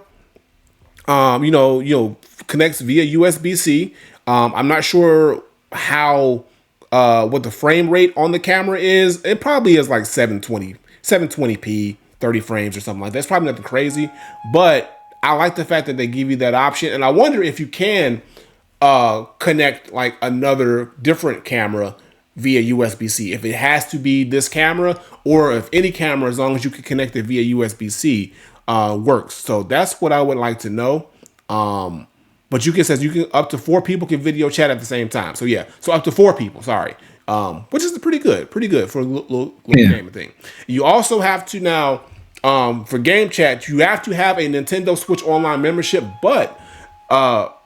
connects via USB-C. I'm not sure how what the frame rate on the camera is. It probably is like 720p, 30 frames or something like that. It's probably nothing crazy, but I like the fact that they give you that option. And I wonder if you can connect like another different camera via USB-C, if it has to be this camera, or if any camera, as long as you can connect it via USB-C, works. So that's what I would like to know. But says you can up to 4 people can video chat at the same time. So yeah, so up to 4 people. Sorry, which is pretty good for a little gaming thing. You also have to now for game chat, you have to have a Nintendo Switch Online membership, but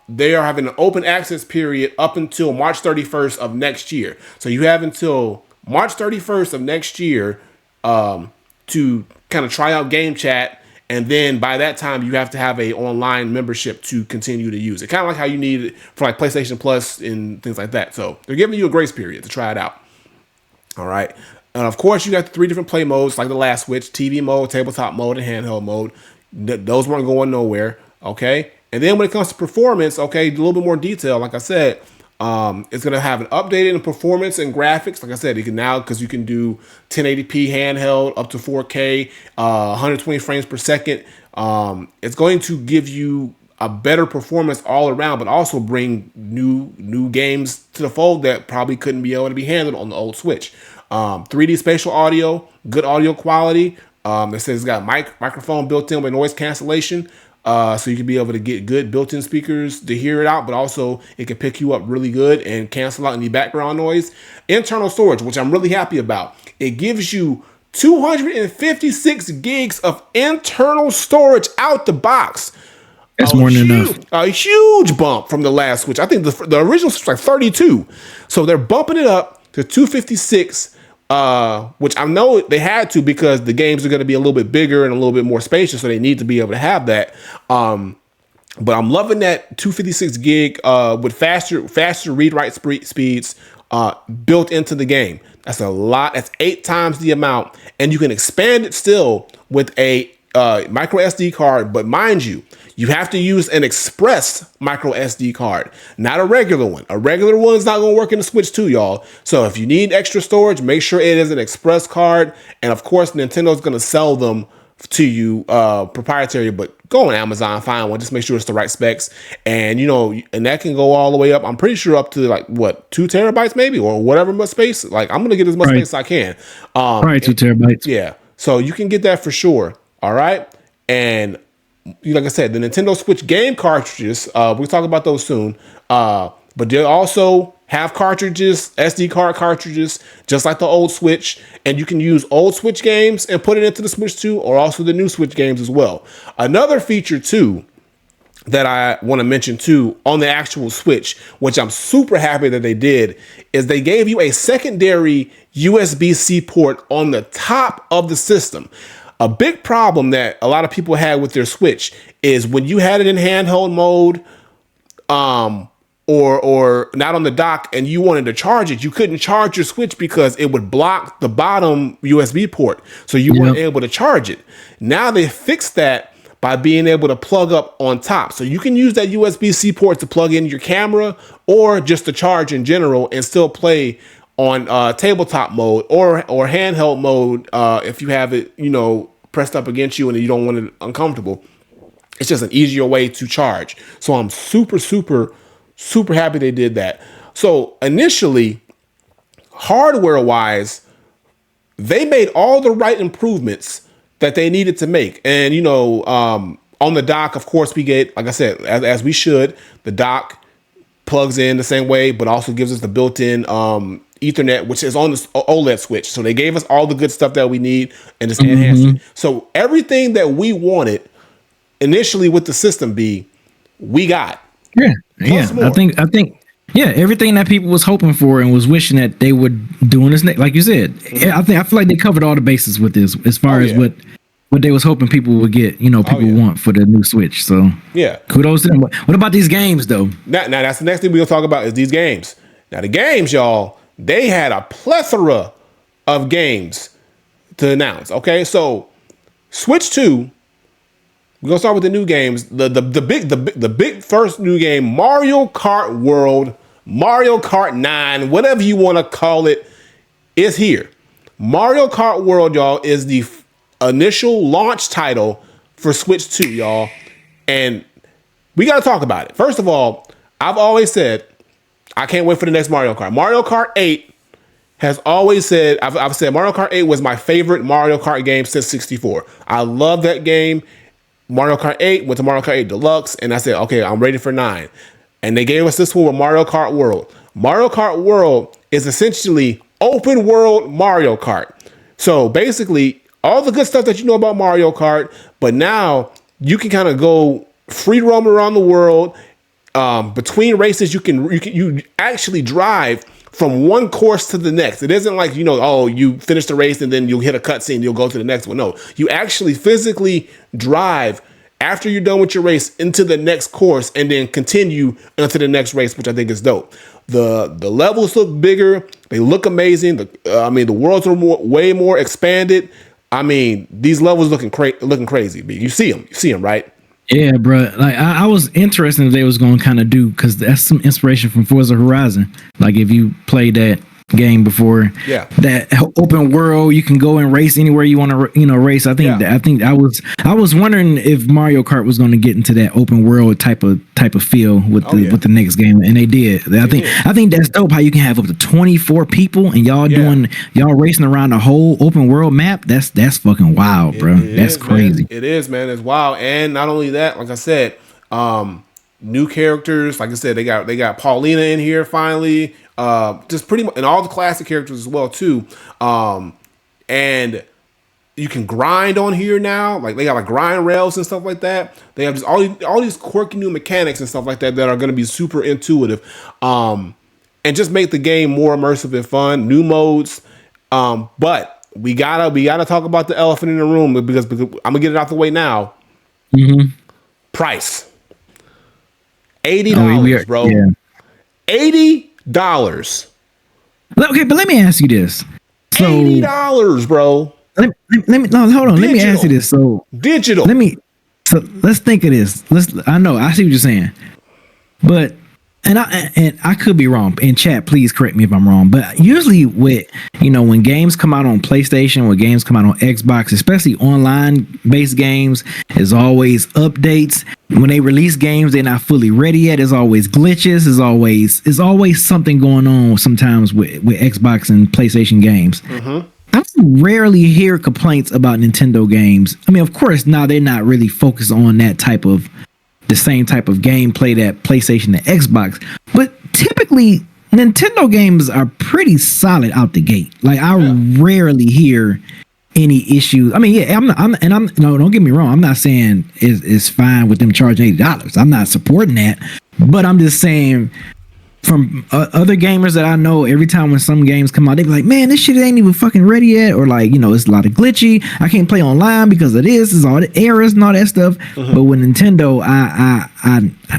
they are having an open access period up until March 31st of next year. So you have until March 31st of next year to kind of try out game chat. And then by that time, you have to have a online membership to continue to use it. Kind of like how you need it for like PlayStation Plus and things like that. So they're giving you a grace period to try it out. All right. And of course, you got the 3 different play modes, like the last Switch: TV mode, tabletop mode, and handheld mode. Those weren't going nowhere. Okay. And then when it comes to performance, okay, a little bit more detail. Like I said, it's going to have an updated in performance and graphics. Like I said, you can now, because you can do 1080p handheld up to 4K, 120 frames per second. It's going to give you a better performance all around, but also bring new games to the fold that probably couldn't be able to be handled on the old Switch. 3D spatial audio, good audio quality. It says it's got microphone built in with noise cancellation. So you can be able to get good built-in speakers to hear it out, but also it can pick you up really good and cancel out any background noise. Internal storage, which I'm really happy about. It gives you 256 gigs of internal storage out the box. That's more than enough. A huge bump from the last Switch. I think the original Switch was like 32. So they're bumping it up to 256, which I know they had to because the games are going to be a little bit bigger and a little bit more spacious, so they need to be able to have that. But I'm loving that 256 gig with faster read-write speeds built into the game. That's a lot. That's 8 times the amount, and you can expand it still with a micro SD card. But mind you, you have to use an express micro SD card, not a regular one. A regular one's not going to work in the Switch 2, y'all. So if you need extra storage, make sure it is an express card. And of course, Nintendo's going to sell them to you proprietary, but go on Amazon, find one. Just make sure it's the right specs. And, and that can go all the way up. I'm pretty sure up to like, 2 terabytes maybe, or whatever much space. Like, I'm going to get as much space as I can. Probably 2 terabytes. Yeah. So you can get that for sure. All right. And like I said, the Nintendo Switch game cartridges, we'll talk about those soon. But they also have cartridges, SD card cartridges, just like the old Switch. And you can use old Switch games and put it into the Switch 2, or also the new Switch games as well. Another feature too that I want to mention too on the actual Switch, which I'm super happy that they did, is they gave you a secondary USB-C port on the top of the system. A big problem that a lot of people had with their Switch is when you had it in handheld mode, or not on the dock, and you wanted to charge it, you couldn't charge your Switch because it would block the bottom USB port, so you weren't able to charge it. Now they fixed that by being able to plug up on top, so you can use that USB-C port to plug in your camera or just to charge in general and still play on tabletop mode or handheld mode if you have it, pressed up against you and you don't want it uncomfortable. It's just an easier way to charge. So I'm super, super, super happy they did that. So initially, hardware-wise, they made all the right improvements that they needed to make. And, on the dock, of course, we get, like I said, as we should, the dock plugs in the same way, but also gives us the built-in Ethernet, which is on the OLED Switch. So they gave us all the good stuff that we need and just enhanced it. So everything that we wanted initially with the System B, we got. Yeah. I think everything that people was hoping for and was wishing that they would do in this, like you said. I feel like they covered all the bases with this as far as what they was hoping people would get, want for the new Switch. So yeah, kudos to them. What about these games though? Now that's the next thing we're gonna talk about is these games. Now the games, y'all, they had a plethora of games to announce. Okay, so Switch 2, we're gonna start with the new games. The big first new game, Mario Kart World, Mario Kart 9, whatever you want to call it, is here. Mario Kart World, y'all, is the initial launch title for Switch 2, y'all, and we gotta talk about it. First of all, I've always said I can't wait for the next Mario Kart. Mario Kart 8 has always said, I've said Mario Kart 8 was my favorite Mario Kart game since 64. I love that game. Mario Kart 8 went to Mario Kart 8 Deluxe, and I said, okay, I'm ready for 9. And they gave us this one with Mario Kart World. Mario Kart World is essentially open world Mario Kart. So basically, all the good stuff that you know about Mario Kart, but now you can kind of go free roam around the world. Between races, you actually drive from one course to the next. It isn't like, you finish the race and then you'll hit a cutscene, you'll go to the next one. No, you actually physically drive after you're done with your race into the next course and then continue into the next race, which I think is dope. The levels look bigger. They look amazing. The worlds are way more expanded. I mean, these levels looking crazy. You see them, right? Yeah, bro. Like I was interested if they was going to kind of do, because that's some inspiration from Forza Horizon. Like if you played that game before, that open world, you can go and race anywhere you want to, race. I think I was wondering if Mario Kart was going to get into that open world type of feel with the next game, and they did. I think that's dope. How you can have up to 24 people and y'all racing around the whole open world map. That's fucking wild, bro. That's crazy. Man. It is, man. It's wild. And not only that, like I said, new characters. Like I said, they got Paulina in here finally. Just pretty much, and all the classic characters as well too. And you can grind on here now. Like they got like grind rails and stuff like that. They have just all these quirky new mechanics and stuff like that are going to be super intuitive, and just make the game more immersive and fun. New modes, but we gotta talk about the elephant in the room because I'm gonna get it out the way now. Mm-hmm. Price $80, bro. Yeah. $80. Okay, but let me ask you this. So, $80, bro. Let me hold on. Let me ask you this. So digital. Let's think of this. I see what you're saying. But and I could be wrong. In chat, please correct me if I'm wrong. But usually when games come out on PlayStation, when games come out on Xbox, especially online based games, there's always updates. When they release games, they're not fully ready yet. There's always glitches. There's always something going on sometimes with Xbox and PlayStation games. Mm-hmm. I rarely hear complaints about Nintendo games. I mean, of course, now they're not really focused on the same type of gameplay that PlayStation and Xbox, but typically Nintendo games are pretty solid out the gate. Like I rarely hear any issues. I mean, don't get me wrong. I'm not saying it's fine with them charging $80. I'm not supporting that, but I'm just saying from other gamers that I know, every time when some games come out, they be like, man, this shit ain't even fucking ready yet. Or like, it's a lot of glitchy. I can't play online because of this. It's all the errors and all that stuff. Mm-hmm. But with Nintendo, I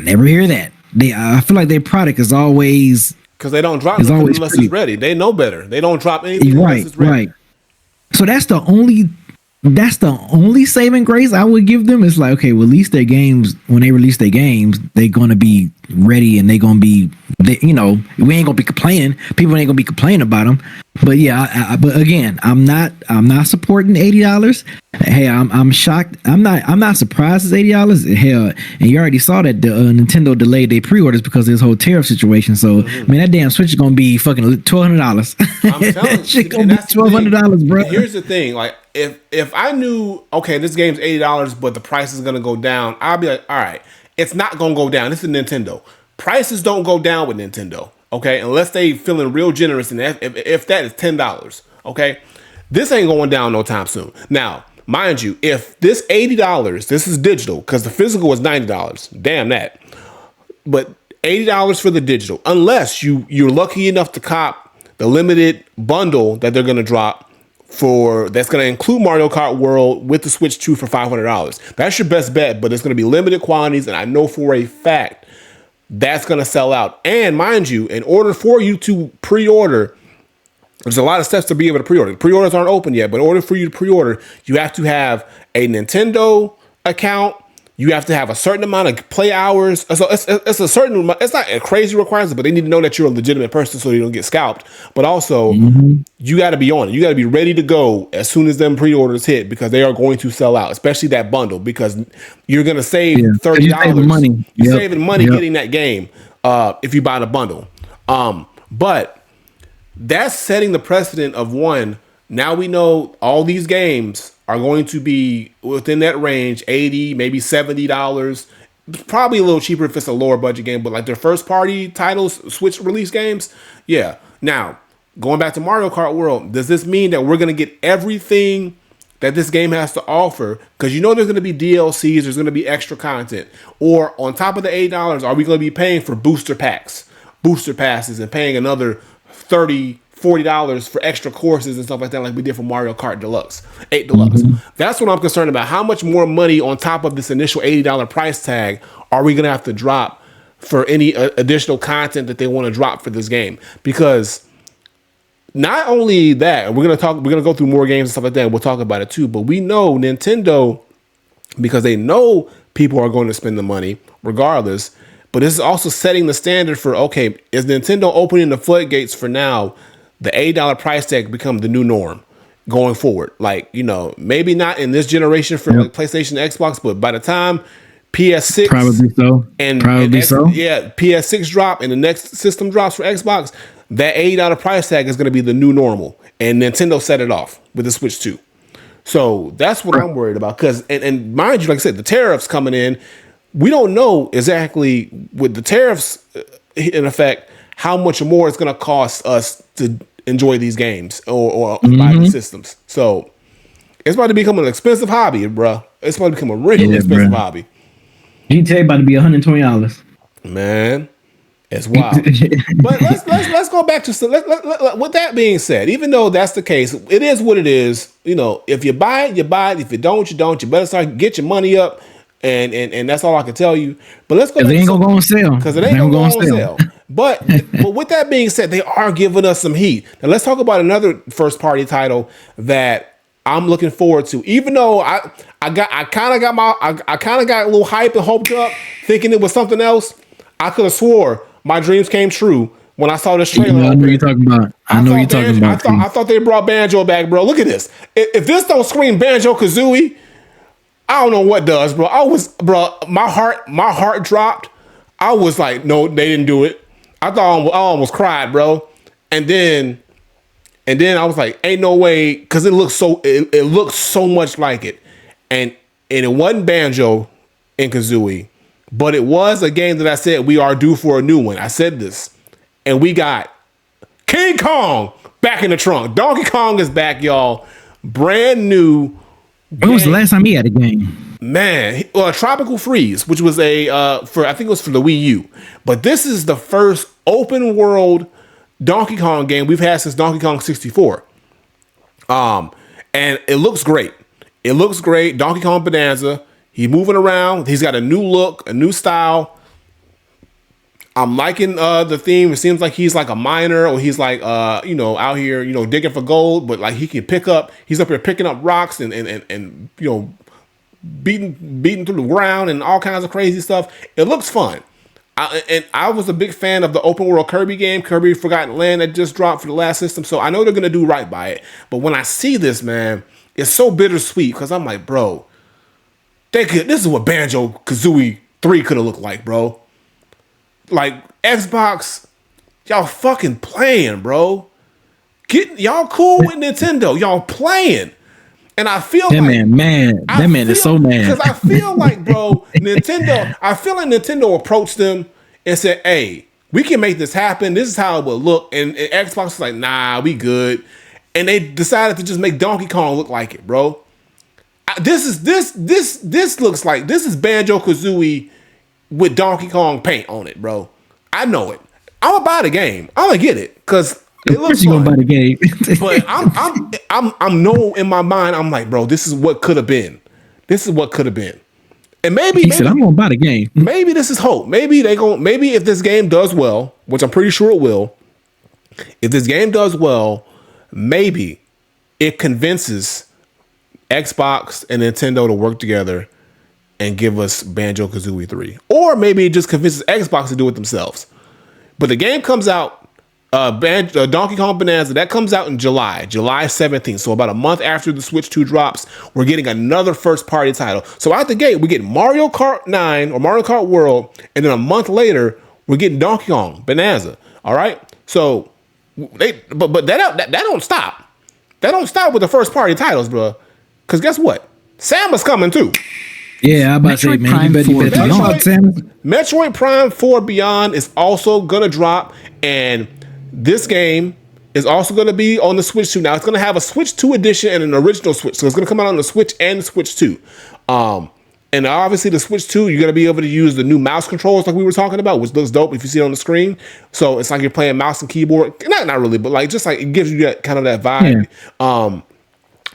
never hear that. I feel like their product is always, because they don't drop nothing unless it's ready. They know better. They don't drop anything unless it's ready. Right. So that's the only saving grace I would give them. Is like, okay, well, at least their games, when they release their games, they're gonna be ready and they're gonna be, we ain't gonna be complaining. People ain't gonna be complaining about them. But yeah, but again, I'm not supporting $80. Hey, I'm shocked. I'm not surprised it's $80. Hell, and you already saw that the Nintendo delayed their pre-orders because of this whole tariff situation. So man, that damn Switch is gonna be fucking $1,200. I'm telling that shit gonna be $1,200, bro. Here's the thing, like if I knew, okay, this game's $80, but the price is gonna go down, I'd be like, all right, it's not gonna go down. This is Nintendo. Prices don't go down with Nintendo. Okay, unless they feeling real generous, and if that is $10, okay, this ain't going down no time soon. Now, mind you, if this $80, this is digital, because the physical was $90. Damn that. But $80 for the digital, unless you're lucky enough to cop the limited bundle that they're gonna drop that's gonna include Mario Kart World with the Switch 2 for $500. That's your best bet, but it's gonna be limited quantities, and I know for a fact that's going to sell out. And mind you, in order for you to pre-order, there's a lot of steps to be able to pre-order. The pre-orders aren't open yet, but in order for you to pre-order, you have to have a Nintendo account. You have to have a certain amount of play hours. So it's a certain, it's not a crazy requirement, but they need to know that you're a legitimate person so you don't get scalped. But also, you got to be on it. You got to be ready to go as soon as them pre-orders hit, because they are going to sell out, especially that bundle, because you're going to save $30. You're saving money. You're saving money getting that game if you buy the bundle. But that's setting the precedent of one. Now we know all these games are going to be within that range, $80, maybe $70. Probably a little cheaper if it's a lower budget game, but like their first party titles, Switch release games, yeah. Now, going back to Mario Kart World, does this mean that we're going to get everything that this game has to offer? Because there's going to be DLCs, there's going to be extra content. Or on top of the $8, are we going to be paying for booster passes, and paying another $30-$40 for extra courses and stuff like that, like we did for Mario Kart Deluxe, 8 Deluxe. That's what I'm concerned about. How much more money on top of this initial $80 price tag are we going to have to drop for any additional content that they want to drop for this game. Because not only that, we're gonna go through more games and stuff like that, and we'll talk about it too, but we know Nintendo, because they know people are going to spend the money regardless, but this is also setting the standard for, okay, is Nintendo opening the floodgates for now the $8 price tag become the new norm going forward? Like, you know, maybe not in this generation for like PlayStation, Xbox, but by the time PS6 probably so, yeah, PS6 drop and the next system drops for Xbox, that $8 price tag is going to be the new normal, and Nintendo set it off with the Switch 2. So that's what I'm worried about. Because and mind you, like I said, the tariffs coming in, we don't know exactly with the tariffs in effect how much more it's going to cost us to enjoy these games or buy these systems. So it's about to become an expensive hobby, bro. It's about to become a really expensive hobby. GTA about to be $120. Man, it's wild. But let's go back to with that being said, even though that's the case, it is what it is. You know, if you buy it, you buy it. If you don't, you don't. You better start get your money up, and that's all I can tell you. But let's go. It ain't gonna go on sale because it ain't gonna go on sale. But with that being said, they are giving us some heat. Now let's talk about another first party title that I'm looking forward to. Even though I kind of got a little hype and hoped up, thinking it was something else. I could have swore my dreams came true when I saw this trailer. I know you're talking about. I thought they brought Banjo back, bro. Look at this. If this don't scream Banjo-Kazooie, I don't know what does, bro. My heart dropped. I was like, no, they didn't do it. I almost cried, bro. And then I was like, ain't no way, because it looks so much like it. And it wasn't Banjo and Kazooie, but it was a game that I said we are due for a new one. I said this. And we got King Kong back in the trunk. Donkey Kong is back, y'all. Brand new. When was the last time he had a game? Man, Tropical Freeze, which was I think it was for the Wii U. But this is the first open world Donkey Kong game we've had since Donkey Kong 64. And it looks great. It looks great. Donkey Kong Bonanza. He's moving around. He's got a new look, a new style. I'm liking the theme. It seems like he's like a miner, or he's like out here, digging for gold, but like he can he's up here picking up rocks and beating through the ground and all kinds of crazy stuff. It looks fun. I was a big fan of the open world Kirby game, Kirby Forgotten Land, that just dropped for the last system. So I know they're going to do right by it. But when I see this, man, it's so bittersweet because I'm like, bro, this is what Banjo-Kazooie 3 could have looked like, bro. Like, Xbox, y'all fucking playing, bro. Y'all cool with Nintendo. Y'all playing. And I feel that man is so mad. Because I feel like, bro, Nintendo approached them and said, hey, we can make this happen. This is how it would look. And Xbox was like, nah, we good. And they decided to just make Donkey Kong look like it, bro. This looks like this is Banjo-Kazooie with Donkey Kong paint on it, bro. I know it. I'm gonna buy the game. I'm gonna get it because it looks fun. Gonna buy the game. But I'm no in my mind. I'm like, bro, this is what could have been. This is what could have been. And maybe said, I'm gonna buy the game. Maybe this is hope. Maybe if this game does well, which I'm pretty sure it will. If this game does well, maybe it convinces Xbox and Nintendo to work together and give us Banjo-Kazooie 3. Or maybe it just convinces Xbox to do it themselves. But the game comes out, Donkey Kong Bonanza, that comes out in July 17th. So about a month after the Switch 2 drops, we're getting another first-party title. So out the gate, we get Mario Kart 9 or Mario Kart World, and then a month later, we're getting Donkey Kong Bonanza. All right? So, but that don't stop. That don't stop with the first-party titles, bro. Because guess what? Samus coming too. Yeah, I'm about to say, man, you better Metroid Prime 4 Beyond is also going to drop, and this game is also going to be on the Switch 2. Now, it's going to have a Switch 2 edition and an original Switch, so it's going to come out on the Switch and the Switch 2. And obviously, the Switch 2, you're going to be able to use the new mouse controls like we were talking about, which looks dope if you see it on the screen. So it's like you're playing mouse and keyboard. Not really, but like just like it gives you that kind of that vibe. Yeah.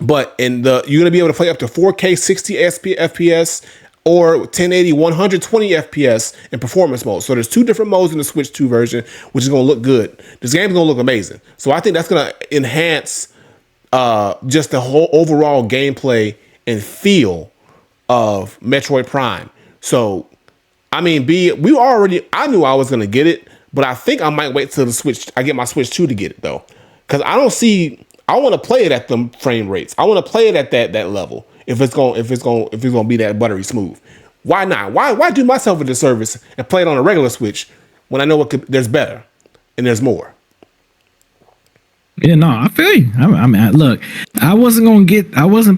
But you're gonna be able to play up to 4K 60 FPS or 1080 120 FPS in performance mode. So there's 2 different modes in the Switch 2 version, which is going to look good. This game's going to look amazing. So I think that's going to enhance just the whole overall gameplay and feel of Metroid Prime. So, I mean, I knew I was going to get it, but I think I might wait till I get my Switch 2 to get it though. Cause I want to play it at the frame rates. I want to play it at that level. If it's going to be that buttery smooth. Why not? Why do myself a disservice and play it on a regular Switch when I know there's better and there's more? Yeah, no, I feel you. I mean, look, I wasn't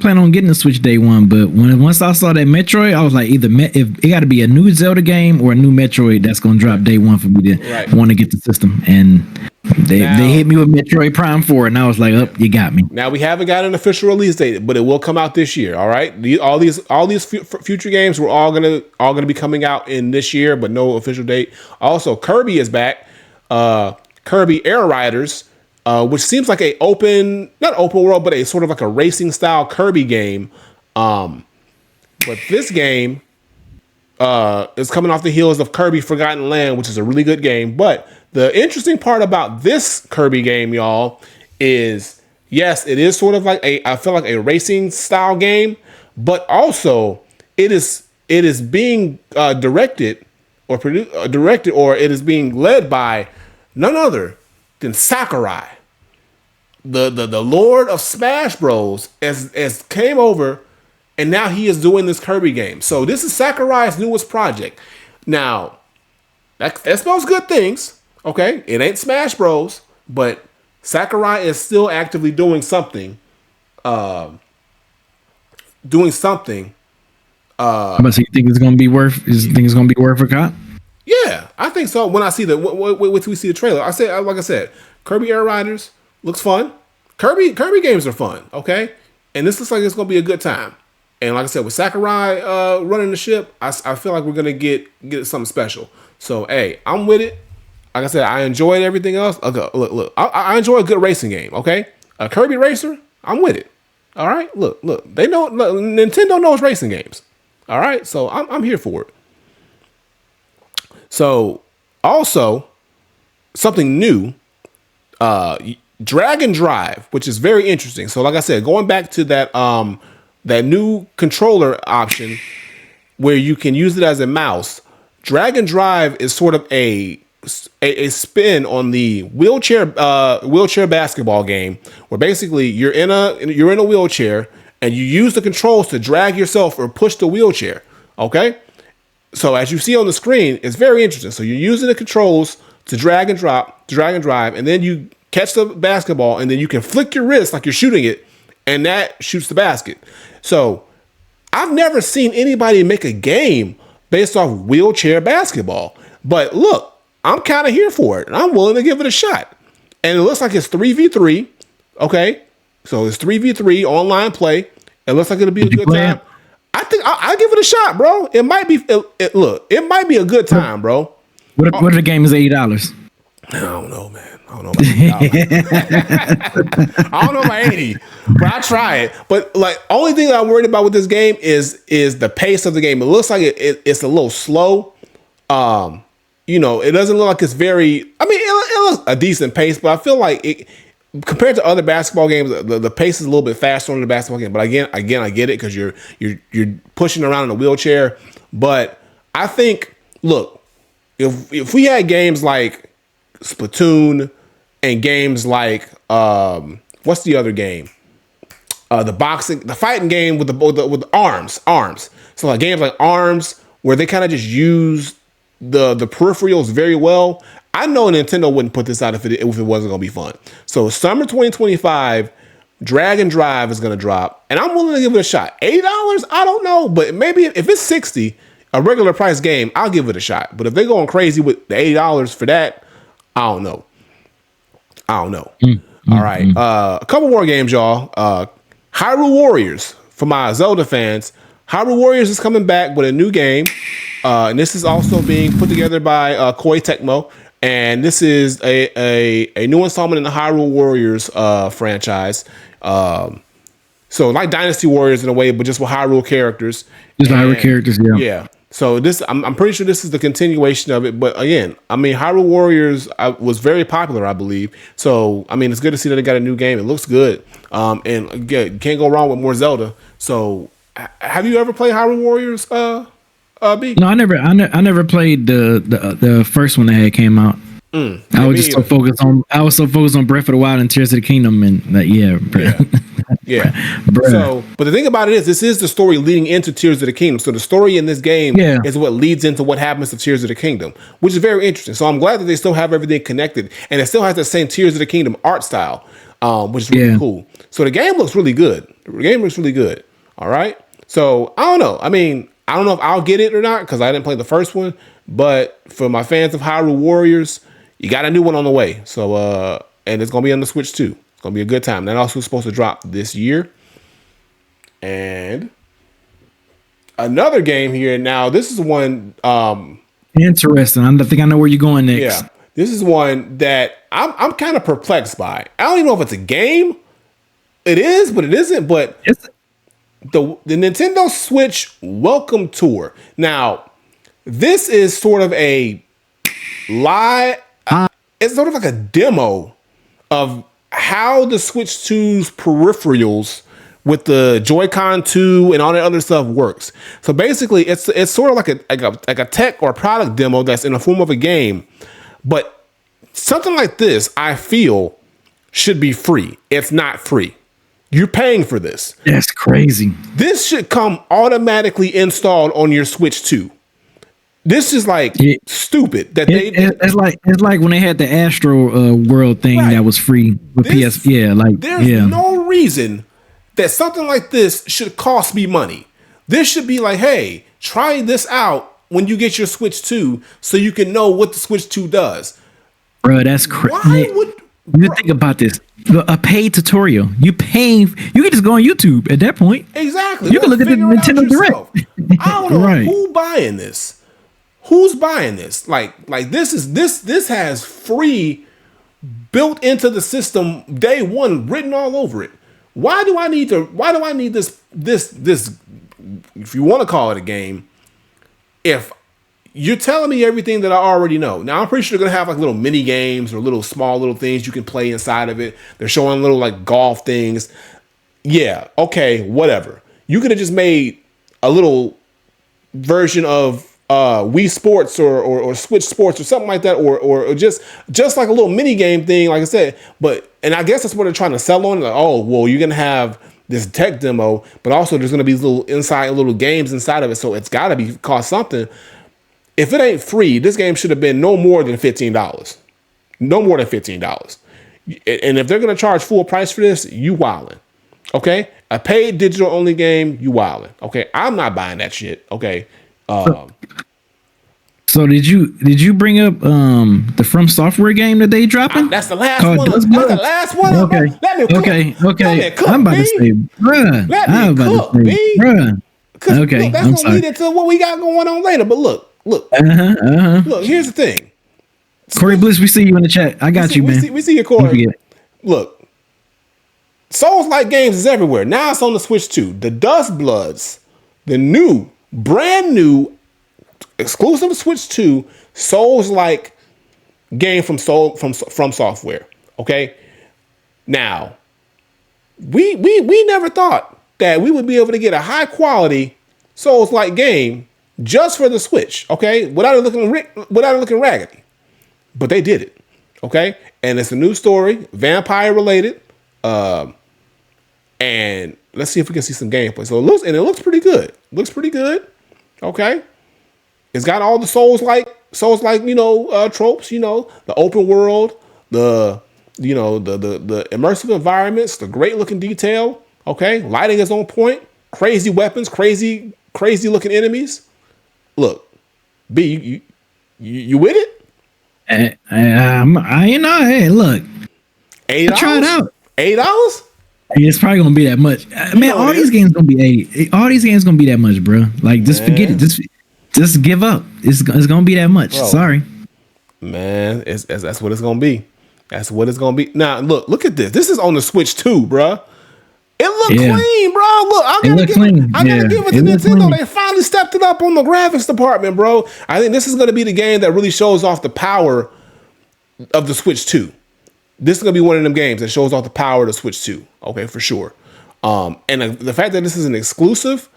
planning on getting the Switch day one, but once I saw that Metroid, I was like, if it got to be a new Zelda game or a new Metroid that's gonna drop day one for me to want to get the system. And they hit me with Metroid Prime 4, and I was like, "Oh, you got me." Now we haven't got an official release date, but it will come out this year. All right, all these future games were all gonna be coming out in this year, but no official date. Also, Kirby is back. Kirby Air Riders. Which seems like not open world, but a sort of like a racing style Kirby game. But this game is coming off the heels of Kirby Forgotten Land, which is a really good game. But the interesting part about this Kirby game, y'all, is yes, it is sort of like I feel like a racing style game, but also it is being directed or it is being led by none other than Sakurai. The Lord of Smash Bros. as came over, and now he is doing this Kirby game. So this is Sakurai's newest project. Now, that spells good things. Okay, it ain't Smash Bros, but Sakurai is still actively doing something. But so you think it's gonna be worth? It's gonna be worth a cop? Yeah, I think so. When I see we see the trailer, like I said, Kirby Air Riders looks fun. Kirby games are fun, okay? And this looks like it's gonna be a good time. And like I said, with Sakurai running the ship, I feel like we're gonna get something special. So hey, I'm with it. Like I said, I enjoyed everything else. Okay, look, I enjoy a good racing game. Okay, a Kirby racer, I'm with it. All right, look, they know Nintendo knows racing games. All right, so I'm here for it. So also something new. Drag and Drive, which is very interesting. So like I said, going back to that new controller option where you can use it as a mouse, Drag and Drive is sort of a spin on the wheelchair basketball game, where basically you're in a wheelchair and you use the controls to drag yourself or push the wheelchair. Okay? So as you see on the screen, it's very interesting. So you're using the controls to drag and drive, and then you catch the basketball, and then you can flick your wrist like you're shooting it, and that shoots the basket. So I've never seen anybody make a game based off wheelchair basketball. But look, I'm kind of here for it, and I'm willing to give it a shot. And it looks like it's 3v3. Okay, so it's 3v3 online play. It looks like it'll be a good time. I think I'll give it a shot, bro. It might be. It might be a good time, bro. What if the game is $80? I don't know, man. I don't know about $80. I don't know about 80, but I try it. But like, only thing I'm worried about with this game is the pace of the game. It looks like it's a little slow. It doesn't look like it's very. I mean, it looks a decent pace, but I feel like it compared to other basketball games, the pace is a little bit faster on the basketball game. But again, I get it because you're pushing around in a wheelchair. But I think, look, if we had games like Splatoon and games like what's the other game? The fighting game with the arms. So like games like Arms, where they kind of just use the peripherals very well. I know Nintendo wouldn't put this out if it wasn't gonna be fun. So summer 2025, Drag and Drive is gonna drop, and I'm willing to give it a shot. $80, I don't know, but maybe if it's $60, a regular price game, I'll give it a shot. But if they're going crazy with the $80 for that, I don't know. All right. A couple more games, y'all. Hyrule Warriors, for my Zelda fans. Hyrule Warriors is coming back with a new game. And this is also being put together by Koei Tecmo. And this is a new installment in the Hyrule Warriors franchise. So like Dynasty Warriors in a way, but just with Hyrule characters. Just Hyrule characters, yeah. Yeah. So this, I'm pretty sure this is the continuation of it. But again, I mean, Hyrule Warriors was very popular, I believe. So I mean, it's good to see that they got a new game. It looks good. And again, you can't go wrong with more Zelda. So have you ever played Hyrule Warriors? B? No, I never played the first one that had came out. I was just so focused on Breath of the Wild and Tears of the Kingdom, and yeah. So, but the thing about it is, this is the story leading into Tears of the Kingdom. So the story in this game is what leads into what happens to Tears of the Kingdom, which is very interesting. So I'm glad that they still have everything connected, and it still has the same Tears of the Kingdom art style, which is really cool. So the game looks really good. All right. So I don't know. I mean, I don't know if I'll get it or not because I didn't play the first one. But for my fans of Hyrule Warriors, you got a new one on the way. So, and it's going to be on the Switch too. It's going to be a good time. That also is supposed to drop this year. And another game here. Now, this is one. Interesting. I think I know where you're going next. Yeah. This is one that I'm kind of perplexed by. I don't even know if it's a game. It is, but it isn't. But the Nintendo Switch Welcome Tour. Now, this is sort of a live. It's sort of like a demo of how the Switch 2's peripherals with the Joy-Con 2 and all that other stuff works. So basically, it's sort of like a tech or product demo that's in the form of a game. But something like this, I feel, should be free. It's not free. You're paying for this. That's crazy. This should come automatically installed on your Switch 2. This is like stupid that it's like when they had the Astro World thing that was free with PS. Yeah, like there's no reason that something like this should cost me money. This should be like, hey, try this out when you get your Switch 2 so you can know what the Switch 2 does. Bro, that's crazy. Why would you think about this? A paid tutorial. You can just go on YouTube at that point. Exactly. You can look at the Nintendo Direct. I don't know who buying this. Who's buying this? Like this has free built into the system day one written all over it. Why do I need this if you want to call it a game, if you're telling me everything that I already know. Now I'm pretty sure they're gonna have like little mini games or little small little things you can play inside of it. They're showing little like golf things. Yeah, okay, whatever. You could have just made a little version of Wii Sports or Switch Sports or something like that, or just like a little mini game thing, like I said. And I guess that's what they're trying to sell on. Like, oh, well, you're gonna have this tech demo, but also there's gonna be little games inside of it, so it's gotta be cost something. If it ain't free, this game should have been no more than $15. No more than $15. And if they're gonna charge full price for this, you wildin'. Okay, a paid digital only game, you wildin'. Okay, I'm not buying that shit. Okay. So did you bring up the From Software game that they dropping? That's the last one. That's the last one. Okay. Let me cook. Okay. Cook, I'm about to say, bruh. Okay. Look, that's gonna lead into what we got going on later. But look. Look, here's the thing. Corey Bliss, we see you in the chat. I got you, man. We see you, Corey. Look, Souls-like games is everywhere. Now it's on the Switch too. The Dust Bloods, the brand new, exclusive Switch 2 Souls-like game from Software. Okay, now we never thought that we would be able to get a high quality Souls-like game just for the Switch, okay, without it looking raggedy, but they did it, okay, and it's a new story, vampire related, and let's see if we can see some gameplay. So it looks pretty good. Okay, it's got all the Souls-like tropes, the open world, the immersive environments, the great looking detail. Okay, lighting is on point, crazy weapons, crazy looking enemies. Look, B, you with it? Hey, look, $8. Try it out. $8? It's probably gonna be that much, man. All these games gonna be $8. All these games gonna be that much, bro. Like, just forget it. Just give up. It's gonna be that much. Bro, sorry, man. That's what it's gonna be. That's what it's gonna be. Now, look at this. This is on the Switch too, bro. It look Yeah. clean, bro. Look, I It gotta look give clean. I gotta Yeah, give it to it look Nintendo. clean. They finally stepped it up on the graphics department, bro. I think this is gonna be the game that really shows off the power of the Switch 2. This is gonna be one of them games that shows off the power of the Switch 2. Okay, for sure. And the fact that this is an exclusive,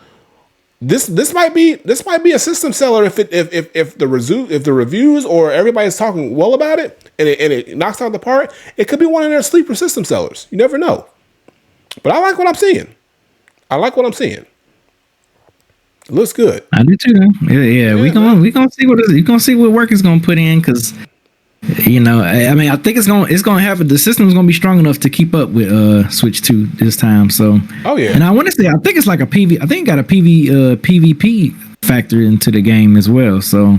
this might be a system seller if the reviews or everybody's talking well about it and it knocks out the park. It could be one of their sleeper system sellers. You never know. But I like what I'm seeing. It looks good. I do too. Yeah. We gonna see what work is gonna put in, because I mean, I think it's gonna have the system's gonna be strong enough to keep up with Switch 2 this time. So Oh, yeah. and I want to say I think it's like a PV. I think it got a PvP factor into the game as well. So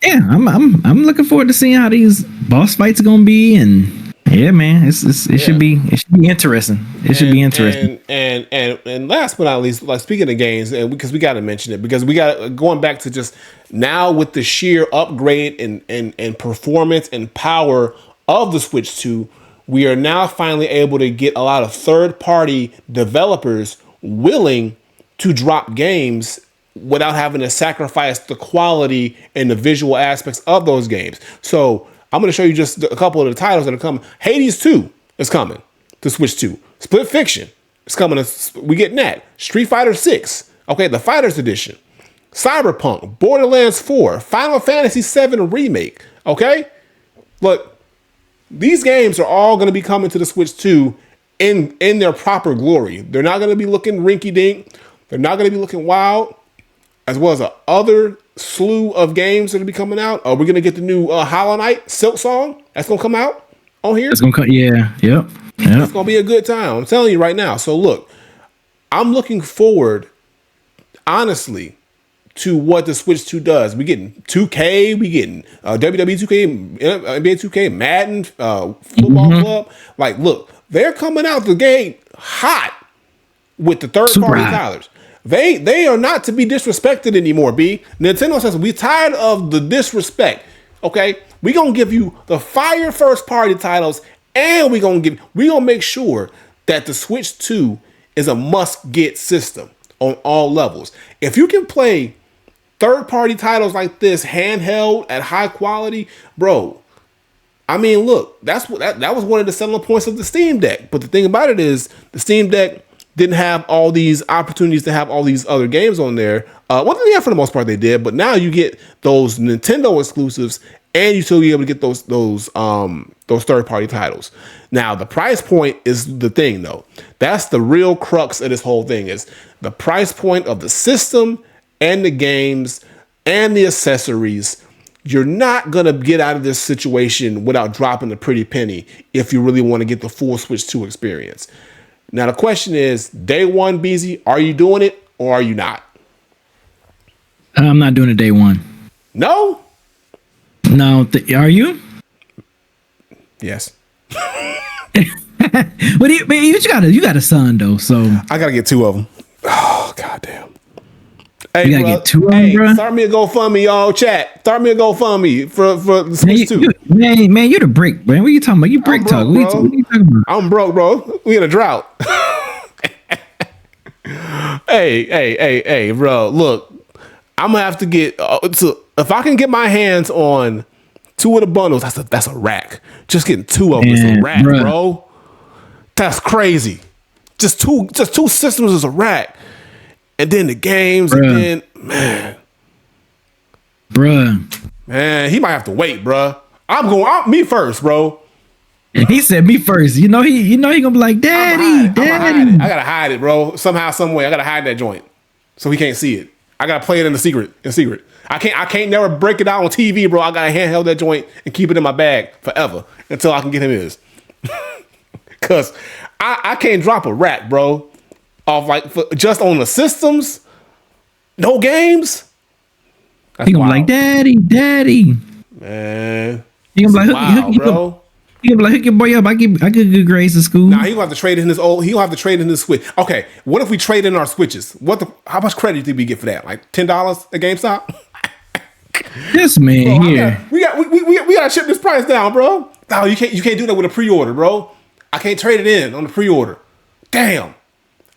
yeah, I'm looking forward to seeing how these boss fights are gonna be, and yeah, man, it should be interesting. It should be interesting. And last but not least, like speaking of games, and because we got to mention it, because we got going back to just now with the sheer upgrade and performance and power of the Switch 2, we are now finally able to get a lot of third-party developers willing to drop games without having to sacrifice the quality and the visual aspects of those games. So I'm going to show you just a couple of the titles that are coming. Hades 2 is coming to Switch 2. Split Fiction is coming. We getting that. Street Fighter 6. Okay, the Fighters Edition. Cyberpunk. Borderlands 4. Final Fantasy 7 Remake. Okay? Look, these games are all going to be coming to the Switch 2 in their proper glory. They're not going to be looking rinky-dink. They're not going to be looking wild. As well as a other slew of games that will be coming out. We're going to get the new Hollow Knight Silk Song. That's going to come out on here. It's gonna come. Yeah. Yep. It's going to be a good time. I'm telling you right now. So look, I'm looking forward, honestly, to what the Switch 2 does. We getting 2K. We getting WWE 2K, NBA 2K, Madden, Football Club. Like, look, they're coming out the gate hot with the third-party titles. They are not to be disrespected anymore, B. Nintendo says we tired of the disrespect. Okay? We gonna give you the fire first party titles, and we gonna make sure that the Switch 2 is a must-get system on all levels. If you can play third-party titles like this handheld at high quality, bro. I mean, look, that was one of the selling points of the Steam Deck. But the thing about it is the Steam Deck didn't have all these opportunities to have all these other games on there. Yeah, for the most part they did, but now you get those Nintendo exclusives, and you still be able to get those third-party titles. Now, the price point is the thing, though. That's the real crux of this whole thing, is the price point of the system and the games and the accessories. You're not going to get out of this situation without dropping a pretty penny if you really want to get the full Switch 2 experience. Now, the question is, day one, BZ, are you doing it or are you not? I'm not doing it day one. No? No. Are you? Yes. But you got a son, though, so. I got to get two of them. Oh, goddamn. Hey, you gotta get two of them, bro. Start me a GoFundMe, y'all. Chat. Start me a GoFundMe for the Switch 2. Man, you're the brick, man. What are you talking about? You brick talk. What are you talking about? I'm broke, bro. We in a drought. Hey, bro. Look, I'm gonna have to get. If I can get my hands on two of the bundles, that's a rack. Just getting two of them is a rack, bro. That's crazy. Just two systems is a rack. And then the games, and then, man, he might have to wait, bruh. I'm going me first, bro. He said me first. He gonna be like, Daddy. I gotta hide it, bro. Somehow, some way, I gotta hide that joint so he can't see it. I gotta play it in secret. I can't never break it out on TV, bro. I gotta handheld that joint and keep it in my bag forever until I can get him his. Cause I can't drop a rack, bro. Off just on the systems, no games. He gonna be like, Daddy. Man, he gonna be like, bro. He gonna be like, hook your boy up. I get good grades in school. Nah, he gonna have to trade in his old. He gonna have to trade in his Switch. Okay, what if we trade in our Switches? How much credit did we get for that? Like $10 at GameStop? This man here. We gotta chip this price down, bro. No, you can't do that with a pre-order, bro. I can't trade it in on the pre-order. Damn.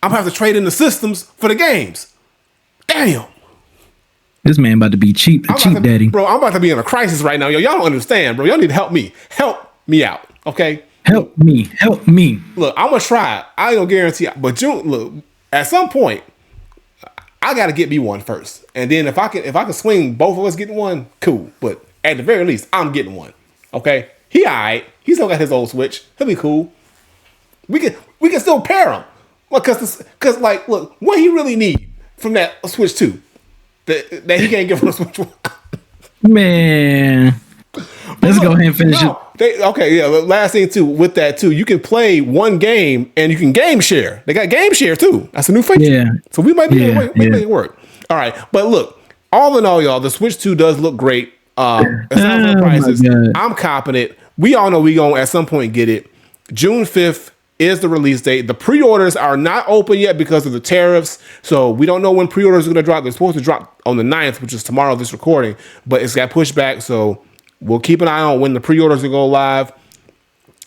I'm gonna have to trade in the systems for the games. Damn. This man about to be cheap, daddy. Bro, I'm about to be in a crisis right now. Yo, y'all don't understand, bro. Y'all need to help me. Help me out, okay? Help me. Look, I'm gonna try it. I ain't gonna guarantee it. But June, look, at some point, I gotta get me one first. And then if I can swing both of us getting one, cool. But at the very least, I'm getting one. Okay? He alright. He still got his old Switch. He'll be cool. We can still pair him. Cause like, look, what he really need from that Switch 2 that he can't give him a Switch 1. Man. Let's go ahead and finish it. Last thing too, with that too, you can play one game and you can game share. They got game share too. That's a new feature. Yeah. So we might be able to make it work. All right. But look, all in all, y'all, the Switch 2 does look great. Aside from the prices, I'm confident. We all know we gonna at some point get it. June 5th is the release date. The pre-orders are not open yet because of the tariffs. So we don't know when pre-orders are gonna drop. They're supposed to drop on the 9th, which is tomorrow, this recording, but it's got pushed back. So we'll keep an eye on when the pre-orders will go live.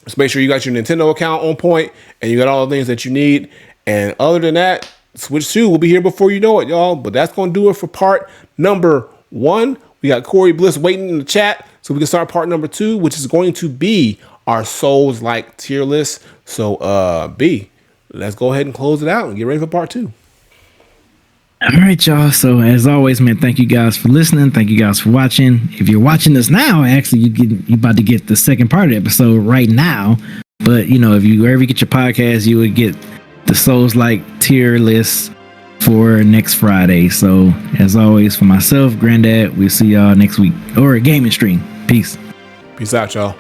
Just make sure you got your Nintendo account on point and you got all the things that you need. And other than that, Switch 2 will be here before you know it, y'all. But that's going to do it for part number 1. We got Corey Bliss waiting in the chat so we can start part number 2, which is going to be our Souls-like tier list. So, B, let's go ahead and close it out and get ready for part 2. All right, y'all. So as always, man, thank you guys for listening. Thank you guys for watching. If you're watching this now, actually, you about to get the second part of the episode right now. But you know, if you wherever you get your podcast, you would get the Souls-like tier list for next Friday. So as always, for myself, Granddad, we'll see y'all next week or a gaming stream. Peace. Peace out, y'all.